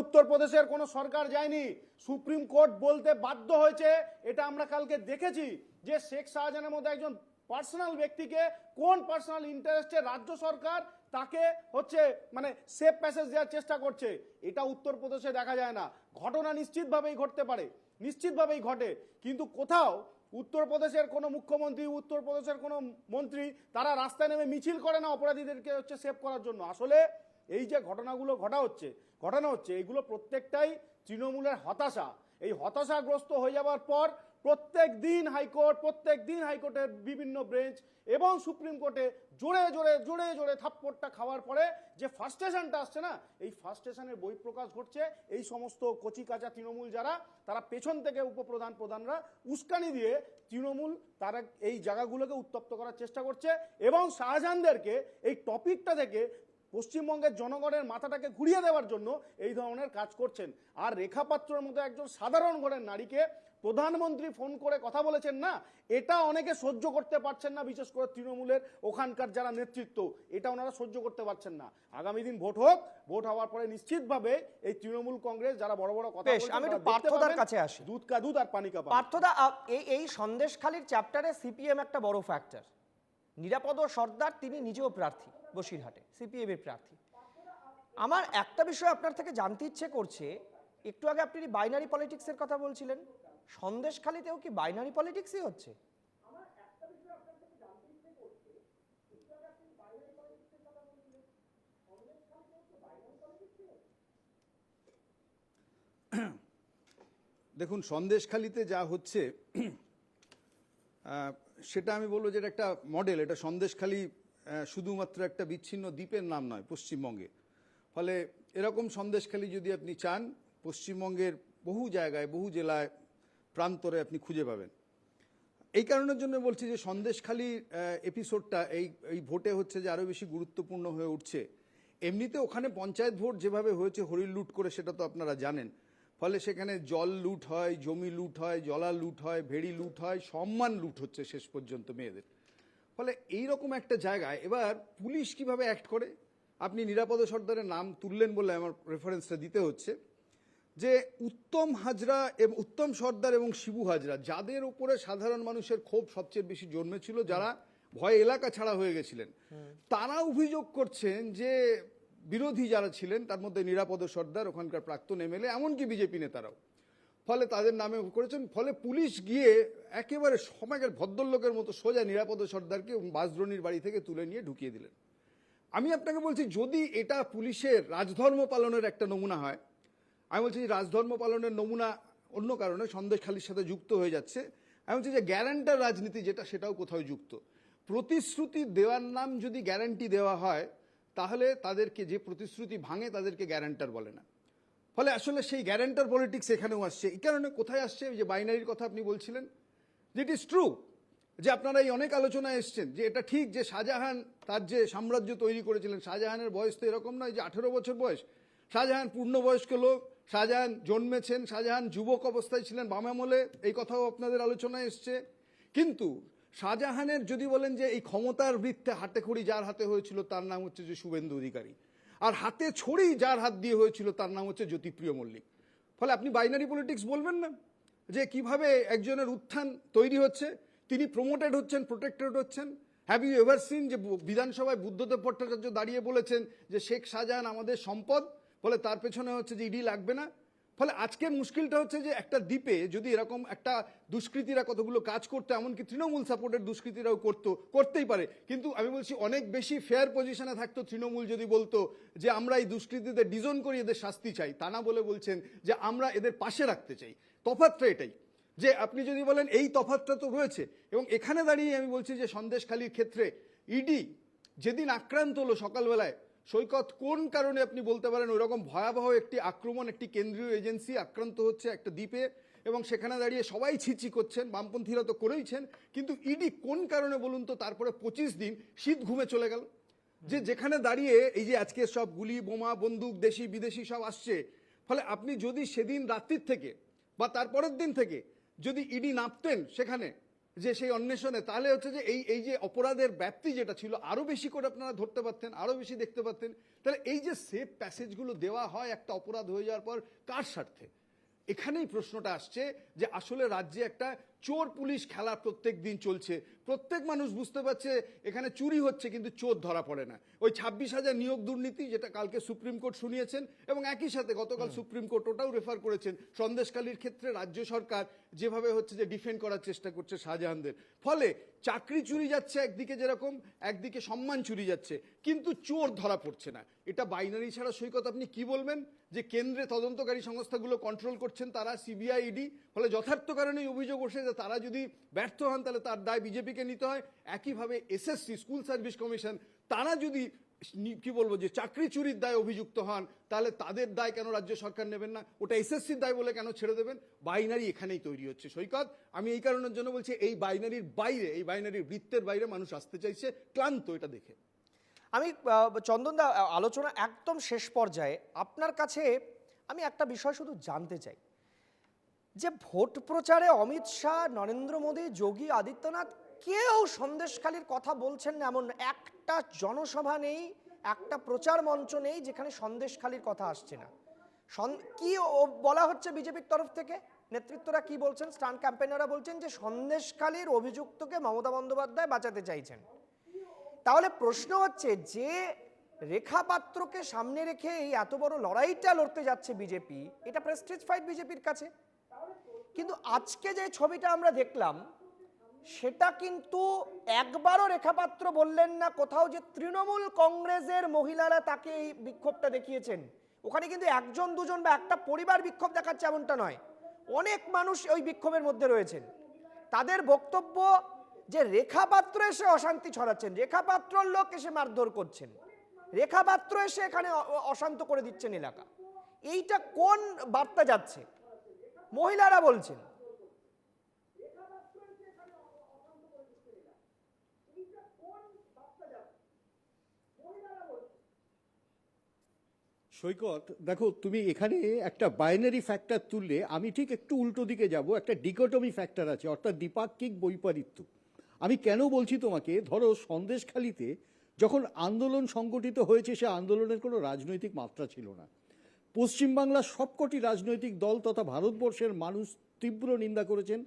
উত্তরপ্রদেশের কোনো সরকার যায়নি। সুপ্রিম কোর্ট বলতে বাধ্য হয়েছে, এটা আমরা কালকে দেখেছি, যে শেখ শাহজাহানের মতো একজন পার্সোনাল ব্যক্তিকে কোন পার্সোনাল ইন্টারেস্টে রাজ্য সরকার তাকে মানে সেভ প্যাসেজ দেওয়ার চেষ্টা করছে। এটা উত্তরপ্রদেশে দেখা যায় না। ঘটনা নিশ্চিতভাবেই ঘটতে পারে, নিশ্চিতভাবেই ঘটে, কিন্তু কোথাও উত্তরপ্রদেশের কোনো মুখ্যমন্ত্রী, উত্তরপ্রদেশের কোনো মন্ত্রী তারা রাস্তায় নেমে মিছিল করে না অপরাধীদেরকে সেভ করার জন্য। আসলে এই যে ঘটনাগুলো ঘটানো হচ্ছে, এগুলো প্রত্যেকটাই তৃণমূলের হতাশা এই হতাশাগ্রস্ত হয়ে যাওয়ার পর প্রত্যেক দিন হাইকোর্টের বিভিন্ন বেঞ্চ এবং সুপ্রিম কোর্টে জোরে থাপ্পড়টা খাওয়ার পরে যে ফার্স্টেশনটা আসছে না, এই ফার্স্টেশনের বহিঃপ্রকাশ ঘটছে। এই সমস্ত কচি কাঁচা তৃণমূল যারা, তারা পেছন থেকে প্রধানরা উস্কানি দিয়ে তৃণমূল তারা এই জায়গাগুলোকে উত্তপ্ত করার চেষ্টা করছে এবং শাহজাহানদেরকে এই টপিকটা থেকে পশ্চিমবঙ্গের জনগণের মাথাটাকে ঘুরিয়ে দেওয়ার জন্য এই ধরনের কাজ করছেন। আর রেখা পাত্রর মতো একজন সাধারণ ঘরের নারীকে প্রধানমন্ত্রী ফোন করে কথা বলেছেন না, এটা অনেকে সহ্য করতে পারছেন না, বিশেষ করে তৃণমূলের ওখানকার যারা নেতৃত্ব, এটা ওনারা সহ্য করতে পারছেন না। আগামী দিন ভোট হোক, ভোট হওয়ার পরে নিশ্চিতভাবে এই তৃণমূল কংগ্রেস যারা বড় বড় কথা বলছেন, আমি একটু পার্থদার কাছে আসি। দুধ কা দুধ আর পানি কা পানি। পার্থদা, এই সন্দেশখালীর চ্যাপ্টারে সিপিএম একটা বড় ফ্যাক্টর। নিরাপদ সর্দার তিনি নিজেও প্রার্থী বসিরহাটে, সিপিএম এর প্রার্থী। আমার একটা বিষয় আপনার থেকে জানতে ইচ্ছে করছে, একটু আগে আপনি বাইনারি পলিটিক্সের কথা বলছিলেন, সন্দেশখালীতেও কি বাইনারি পলিটিক্সই হচ্ছে? দেখুন, সন্দেশখালীতে যা হচ্ছে সেটা আমি বলবো যে এটা একটা মডেল। এটা সন্দেশখালী শুধুমাত্র একটা বিচ্ছিন্ন দ্বীপের নাম নয় পশ্চিমবঙ্গে। ফলে এরকম সন্দেশখালী যদি আপনি চান, পশ্চিমবঙ্গের বহু জায়গায়, বহু জেলায়, প্রান্তরে আপনি খুঁজে পাবেন। এই কারণের জন্য বলছি যে সন্দেশখালী এপিসোডটা এই ভোটে হচ্ছে যে আরও বেশি গুরুত্বপূর্ণ হয়ে উঠছে। এমনিতে ওখানে পঞ্চায়েত ভোট যেভাবে হয়েছে হরিণ লুট করে, সেটা তো আপনারা জানেন। ফলে সেখানে জল লুট হয়, জমি লুট হয়, জলা লুট হয়, ভেড়ি লুট হয়, সম্মান লুট হচ্ছে শেষ পর্যন্ত মেয়েদের। ফলে এইরকম একটা জায়গায় এবার পুলিশ কিভাবে অ্যাক্ট করে, আপনি নিরাপদ সর্দারের নাম তুললেন বলে আমার রেফারেন্সটা দিতে হচ্ছে যে উত্তম সর্দার এবং শিবু হাজরা, যাদের উপরে সাধারণ মানুষের ক্ষোভ সবচেয়ে বেশি জন্মেছিল, যারা ভয়ে এলাকা ছাড়া হয়ে গেছিলেন, তারা অভিযোগ করছেন যে বিরোধী যারা ছিলেন, তার মধ্যে নিরাপদ সর্দার, ওখানকার প্রাক্তন এমএলএ, এমনকি বিজেপি নেতারাও, ফলে তাদের নামে করেছেন। ফলে পুলিশ গিয়ে একেবারে সমাজের ভদ্রলোকের মতো সোজা নিরাপদ সর্দারকে বাসদ্রোণীর বাড়ি থেকে তুলে নিয়ে ঢুকিয়ে দিলেন। আমি আপনাকে বলছি, যদি এটা পুলিশের রাজধর্ম পালনের একটা নমুনা হয়, আমি বলছি যে রাজধর্ম পালনের নমুনা অন্য কারণে সন্দেশখালীর সাথে যুক্ত হয়ে যাচ্ছে। আমি বলছি যে গ্যারান্টার রাজনীতি যেটা, সেটাও কোথাও যুক্ত। প্রতিশ্রুতি দেওয়ার নাম যদি গ্যারান্টি দেওয়া হয়, তাহলে তাদেরকে, যে প্রতিশ্রুতি ভাঙে তাদেরকে গ্যারান্টার বলে না। ফলে আসলে সেই গ্যারান্টার পলিটিক্স এখানেও আসছে। এই কারণে কোথায় আসছে, যে বাইনারির কথা আপনি বলছিলেন, যে ইট ইজ ট্রু যে আপনারা এই অনেক আলোচনায় এসছেন যে এটা ঠিক যে শাহজাহান তার যে সাম্রাজ্য তৈরি করেছিলেন, শাহজাহানের বয়স তো এরকম নয় যে 18 বছর বয়স। শাহজাহান পূর্ণবয়স্ক লোক, শাহজাহান জন্মেছেন, শাহজাহান যুবক অবস্থায় ছিলেন বাম আমলে, এই কথাও আপনাদের আলোচনায় এসছে। কিন্তু শাহজাহানের যদি বলেন যে এই ক্ষমতার বৃত্তে হাতে খড়ি যার হাতে হয়েছিল, তার নাম হচ্ছে যে শুভেন্দু অধিকারী, আর হাতে ছড়ি যার হাত দিয়ে হয়েছিল, তার নাম হচ্ছে জ্যোতিপ্রিয় মল্লিক। ফলে আপনি বাইনারি পলিটিক্স বলবেন না যে কিভাবে একজনের উত্থান তৈরি হচ্ছে, তিনি প্রমোটেড হচ্ছেন, প্রোটেক্টেড হচ্ছেন। হ্যাভ ইউ এভার সিন যে বিধানসভায় বুদ্ধদেব ভট্টাচার্য দাঁড়িয়ে বলেছেন যে শেখ শাহজাহান আমাদের সম্পদ, ফলে তার পেছনে হচ্ছে যে ইডি লাগবে না। ফলে আজকের মুশকিলটা হচ্ছে যে একটা দ্বীপে যদি এরকম একটা দুষ্কৃতীরা কতগুলো কাজ করতো, এমনকি তৃণমূল সাপোর্টের দুষ্কৃতীরাও করতেই পারে, কিন্তু আমি বলছি অনেক বেশি ফেয়ার পজিশনে থাকতো তৃণমূল যদি বলতো যে আমরা এই দুষ্কৃতীদের ডিজন করি, এদের শাস্তি চাই, তা না বলে বলছেন যে আমরা এদের পাশে রাখতে চাই। তফাৎটা এটাই, যে আপনি যদি বলেন এই তফাৎটা তো রয়েছে। এবং এখানে দাঁড়িয়ে আমি বলছি যে সন্দেশখালীর ক্ষেত্রে ইডি যেদিন আক্রান্ত হলো সকালবেলায়, সৈকত কোন কারণে আপনি বলতে পারেন ওইরকম ভয়াবহ একটি আক্রমণ, একটি কেন্দ্রীয় এজেন্সি আক্রান্ত হচ্ছে একটা দ্বীপে, এবং সেখানে দাঁড়িয়ে সবাই ছিচি করছেন, বামপন্থীরা তো করেইছেন, কিন্তু ইডি কোন কারণে বলুন তো তারপরে 25 দিন শীত ঘুমে চলে গেল? যে যেখানে দাঁড়িয়ে এই যে আজকে সব গুলি, বোমা, বন্দুক, দেশি বিদেশি সব আসছে, ফলে আপনি যদি সেদিন রাত্রির থেকে বা তারপরের দিন থেকে যদি ইডি নামতেন সেখানে যে সেই অন্বেষণে, তাহলে হচ্ছে যে এই যে অপরাধের ব্যাপ্তি যেটা ছিল আরো বেশি করে আপনারা ধরতে পারতেন, আরো বেশি দেখতে পারতেন। তাহলে এই যে সেফ প্যাসেজগুলো দেওয়া হয় একটা অপরাধ হয়ে যাওয়ার পর, কার স্বার্থে? এখানেই প্রশ্নটা আসছে যে আসলে রাজ্যে একটা চোর পুলিশ খেলা প্রত্যেক দিন চলছে। প্রত্যেক মানুষ বুঝতে পারছে এখানে চুরি হচ্ছে, কিন্তু চোর ধরা পড়ে না। ওই 26,000 নিয়োগ দুর্নীতি যেটা কালকে সুপ্রিম কোর্ট শুনিয়েছেন, এবং একই সাথে গতকাল সুপ্রিম কোর্ট ওটাও রেফার করেছেন, সন্দেশখালীর ক্ষেত্রে রাজ্য সরকার যেভাবে হচ্ছে যে ডিফেন্ড করার চেষ্টা করছে শাহজাহানদের, ফলে চাকরি চুরি যাচ্ছে একদিকে যেরকম, একদিকে সম্মান চুরি যাচ্ছে, কিন্তু চোর ধরা পড়ছে না। এটা বাইনারি ছাড়া সৈকত আপনি কি বলবেন যে কেন্দ্রে তদন্তকারী সংস্থাগুলো কন্ট্রোল করছেন তারা, সিবিআই, ইডি, ফলে যথার্থ কারণেই অভিযোগ ওঠে যে তারা যদি ব্যর্থ হন তাহলে তার দায় বিজেপিকে নিতে হয়। একইভাবে এসএসসি, স্কুল সার্ভিস কমিশন, তারা যদি কি বলবো যে চাকরি চুরির দায় অভিযুক্ত হন তাহলে তাদের দায় কেন রাজ্য সরকার নেবেন না? ওটা এসএসসির দায় বলে কেন ছেড়ে দেবেন? বাইনারি এখানেই তৈরি হচ্ছে সৈকত। আমি এই কারণের জন্য বলছি এই বাইনারির বাইরে, এই বাইনারির বৃত্তের বাইরে মানুষ আসতে চাইছে, ক্লান্ত এটা দেখে। আমি চন্দনদা, আলোচনা একদম শেষ পর্যায়ে, আপনার কাছে আমি একটা বিষয় শুধু জানতে চাই যে ভোট প্রচারে অমিত শাহ, নরেন্দ্র মোদী, যোগী আদিত্যনাথ কেউ সন্দেশখালির কথা বলছেন না, এমন একটা জনসভা নেই, একটা প্রচার মঞ্চ নেই যেখানে সন্দেশখালির কথা আসছে না। কি বলা হচ্ছে বিজেপির তরফ থেকে? নেতৃত্বরা কি বলছেন? স্টান্ট ক্যাম্পেনাররা বলছেন যে সন্দেশখালির অভিযুক্তকে মমতা বন্দ্যোপাধ্যায় বাঁচাতে চাইছেন। তাহলে প্রশ্ন হচ্ছে, যে রেখা পাত্রকে সামনে রেখে এই এত বড় লড়াইটা লড়তে যাচ্ছে বিজেপি, এটা প্রেস্টিজ ফাইট বিজেপির কাছে। কিন্তু আজকে যে ছবিটা আমরা দেখলাম সেটা কিন্তু একবারও রেখাপাত্র বললেন না কোথাও যে তৃণমূল কংগ্রেসের মহিলারা তাকে এই বিক্ষোভটা দেখিয়েছেন। ওখানে কিন্তু একজন দুজন বা একটা পরিবার বিক্ষোভ দেখাচ্ছে এমনটা নয়, অনেক মানুষ ওই বিক্ষোভের মধ্যে রয়েছেন। তাদের বক্তব্য যে রেখাপাত্র এসে অশান্তি ছড়াচ্ছেন, রেখাপাত্রর লোক এসে মারধর করছেন, রেখাপাত্র এসে এখানে অশান্ত করে দিচ্ছেন এলাকা। এইটা কোন বার্তা যাচ্ছে? মহিলারা বলছেন। সৈকত দেখো, তুমি এখানে একটা বাইনারি ফ্যাক্টর তুললে, আমি ঠিক একটু উল্টো দিকে যাব। একটা ডিকোটমি ফ্যাক্টর আছে, অর্থাৎ দ্বিপাক্ষিক বৈপরীত্য। আমি কেন বলছি তোমাকে, ধরো সন্দেশখালিতে যখন আন্দোলন সংগঠিত হয়েছে, সে আন্দোলনের কোনো রাজনৈতিক মাত্রা ছিল না। পশ্চিমবাংলার সবকটি রাজনৈতিক দল তথা ভারতবর্ষের মানুষ তীব্র নিন্দা করেছেন।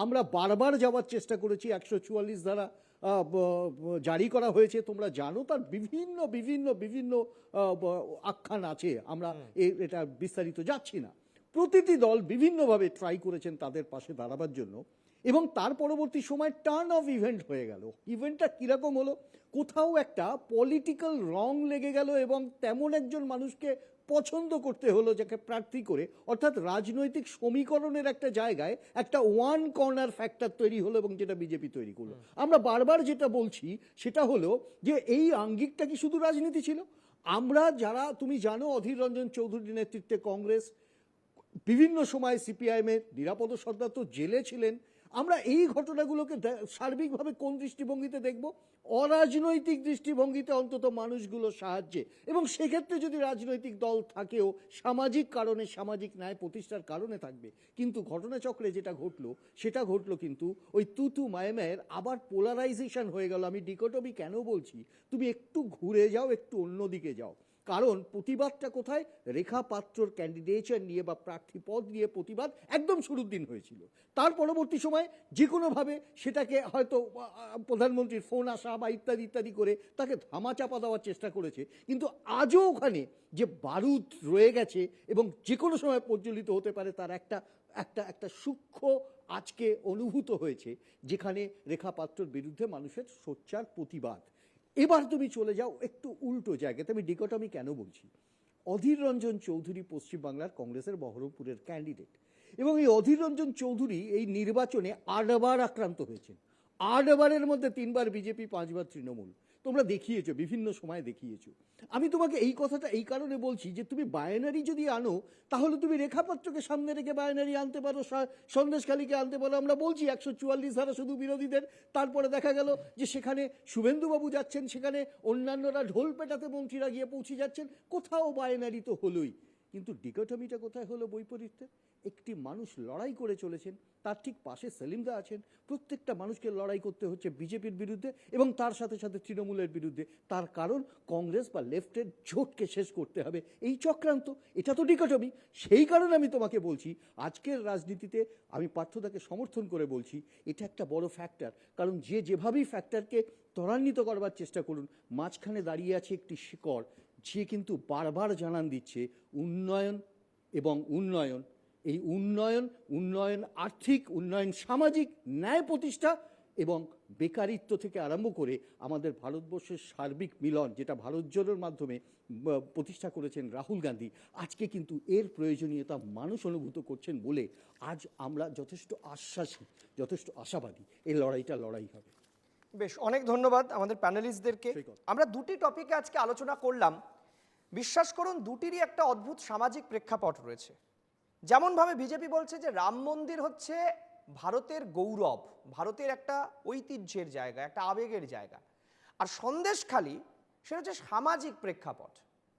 আমরা বারবার যাওয়ার চেষ্টা করেছি। 144 ধারা জারি করা হয়েছে, তোমরা জানো, তার বিভিন্ন বিভিন্ন বিভিন্ন আখ্যান আছে, আমরা এটা বিস্তারিত যাচ্ছি না। প্রতিটি দল বিভিন্নভাবে ট্রাই করেছেন তাদের পাশে দাঁড়াবার জন্য, এবং তার পরবর্তী সময় টার্ন অফ ইভেন্ট হয়ে গেল। ইভেন্টটা কীরকম হলো? কোথাও একটা পলিটিক্যাল রং লেগে গেল এবং তেমন একজন মানুষকে পছন্দ করতে হলো যাকে প্রার্থী করে, অর্থাৎ রাজনৈতিক সমীকরণের একটা জায়গায় একটা ওয়ান কর্নার ফ্যাক্টর তৈরি হলো, এবং যেটা বিজেপি তৈরি করলো। আমরা বারবার যেটা বলছি সেটা হলো যে এই আঙ্গিকটা কি শুধু রাজনীতি ছিল? আমরা যারা, তুমি জানো, অধীর রঞ্জন চৌধুরীর নেতৃত্বে কংগ্রেস, বিভিন্ন সময় সিপিআইএমের নিরাপদ সর্দার তো জেলে ছিলেন। আমরা এই ঘটনাগুলোকে সার্বিকভাবে কোন দৃষ্টিভঙ্গিতে দেখব? অরাজনৈতিক দৃষ্টিভঙ্গিতে, অন্তত মানুষগুলোর সাহায্যে। এবং সেক্ষেত্রে যদি রাজনৈতিক দল থাকেও সামাজিক কারণে, সামাজিক ন্যায় প্রতিষ্ঠার কারণে থাকবে। কিন্তু ঘটনাচক্রে যেটা ঘটলো সেটা ঘটলো কিন্তু ওই তুতু মায়ের আবার পোলারাইজেশন হয়ে গেল। আমি ডিকোটমি কেন বলছি, তুমি একটু ঘুরে যাও, একটু অন্যদিকে যাও। কারণ প্রতিবাদটা কোথায়? রেখা পাত্রর ক্যান্ডিডেচার নিয়ে বা প্রার্থী পদ নিয়ে প্রতিবাদ একদম শুরুর দিন হয়েছিল। তার পরবর্তী সময় যে কোনোভাবে সেটাকে হয়তো প্রধানমন্ত্রীর ফোন আসা বা ইত্যাদি ইত্যাদি করে তাকে ধামাচাপা দেওয়ার চেষ্টা করেছে। কিন্তু আজও ওখানে যে বারুদ রয়ে গেছে এবং যে কোনো সময় প্রজ্বলিত হতে পারে, তার একটা একটা একটা সূক্ষ্ম আজকে অনুভূত হয়েছে, যেখানে রেখা পাত্রর বিরুদ্ধে মানুষের সোচ্চার প্রতিবাদ। এবার তুমি চলে যাও একটু উল্টো জায়গাতে। আমি ডিকোটমি কেন বলছি? অধীর রঞ্জন চৌধুরী পশ্চিমবাংলার কংগ্রেসের বহরমপুরের ক্যান্ডিডেট, এবং এই অধীর রঞ্জন চৌধুরী এই নির্বাচনে 8 বার আক্রান্ত হয়েছেন। 8 বারের মধ্যে 3 বার বিজেপি, 5 বার তৃণমূল। তোমরা দেখিয়েছো, বিভিন্ন সময় দেখিয়েছো। আমি তোমাকে এই কথাটা এই কারণে বলছি যে তুমি বায়নারি যদি আনো, তাহলে তুমি রেখাপাত্রকে সামনে রেখে বায়নারি আনতে পারো, সন্দেশখালীকে আনতে পারো। আমরা বলছি 144 ধারা শুধু বিরোধীদের। তারপরে দেখা গেল যে সেখানে শুভেন্দুবাবু যাচ্ছেন, সেখানে অন্যান্যরা ঢোল পেটাতে মন্ত্রীরা গিয়ে পৌঁছে যাচ্ছেন। কোথাও বায়নারি তো হলোই, কিন্তু ডিকোটমিটা কোথায় হলো? বৈপরীত্যে একটি মানুষ লড়াই করে চলেছেন, তার ঠিক পাশে সেলিমদা আছেন। প্রত্যেকটা মানুষকে লড়াই করতে হচ্ছে বিজেপির বিরুদ্ধে এবং তার সাথে সাথে তৃণমূলের বিরুদ্ধে। তার কারণ কংগ্রেস বা লেফটের জোটকে শেষ করতে হবে, এই চক্রান্ত। এটা তো ডিকোটমি। সেই কারণে আমি তোমাকে বলছি, আজকের রাজনীতিতে আমি পার্থদাকে সমর্থন করে বলছি, এটা একটা বড় ফ্যাক্টর। কারণ যে যেভাবেই ফ্যাক্টরকে ত্বরান্বিত করবার চেষ্টা করুন, মাঝখানে দাঁড়িয়ে আছে একটি শিকড়, যে কিন্তু বারবার জানান দিচ্ছে উন্নয়ন এবং উন্নয়ন এই উন্নয়ন আর্থিক উন্নয়ন, সামাজিক ন্যায় প্রতিষ্ঠা এবং বেকারিত্ব থেকে আরম্ভ করে আমাদের ভারতবর্ষের সার্বিক মিলন, যেটা ভারত জোড়োর মাধ্যমে প্রতিষ্ঠা করেছেন রাহুল গান্ধী, আজকে কিন্তু এর প্রয়োজনীয়তা মানুষ অনুভূত করছেন বলে আজ আমরা যথেষ্ট আশ্বাসী, যথেষ্ট আশাবাদী এই লড়াই হবে। বেশ, অনেক ধন্যবাদ আমাদের প্যানেলিস্টদেরকে। আমরা দুটি টপিকে আজকে আলোচনা করলাম। বিশ্বাস করুন, দুটিরই একটা অদ্ভুত সামাজিক প্রেক্ষাপট রয়েছে। যেমনভাবে বিজেপি বলছে যে রাম মন্দির হচ্ছে ভারতের গৌরব, ভারতের একটা ঐতিহ্যের জায়গা, একটা আবেগের জায়গা, আর সন্দেশখালি সেটা হচ্ছে সামাজিক প্রেক্ষাপট।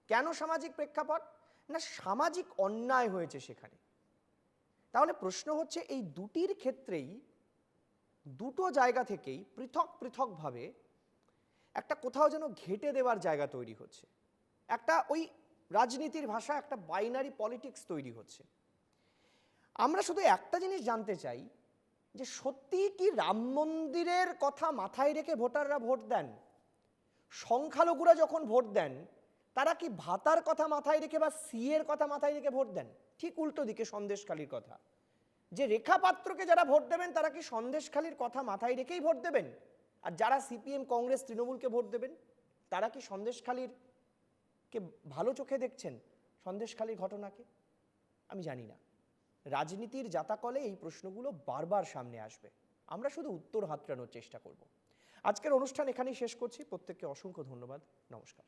কেন সামাজিক প্রেক্ষাপট? না, সামাজিক অন্যায় হয়েছে সেখানে। তাহলে প্রশ্ন হচ্ছে, এই দুটির ক্ষেত্রেই দুটো জায়গা থেকেই পৃথক পৃথকভাবে একটা কোথাও যেন ঘেঁটে দেওয়ার জায়গা তৈরি হচ্ছে, একটা ওই রাজনীতির ভাষা একটা বাইনারি পলিটিক্স তৈরি হচ্ছে। আমরা শুধু একটা জিনিস জানতে চাই যে সত্যি কি রাম মন্দিরের কথা মাথায় রেখে ভোটাররা ভোট দেন? সংখ্যালঘুরা যখন ভোট দেন তারা কি ভাতার কথা মাথায় রেখে বা সিএর কথা মাথায় রেখে ভোট দেন? ঠিক উল্টো দিকে সন্দেশখালির কথা, যে রেখা পাত্রকে যারা ভোট দেবেন তারা কি সন্দেশখালির কথা মাথায় রেখেই ভোট দেবেন? আর যারা সিপিএম, কংগ্রেস, তৃণমূলকে ভোট দেবেন তারা কি সন্দেশখালির কে ভালো চোখে দেখছেন সন্দেশখালির ঘটনাকে? আমি জানি না। রাজনীতির জাতাকলে এই প্রশ্নগুলো বারবার সামনে আসবে, আমরা শুধু উত্তর হাতড়ানোর চেষ্টা করব। আজকের অনুষ্ঠান এখানেই শেষ করছি। প্রত্যেককে অসংখ্য ধন্যবাদ। নমস্কার।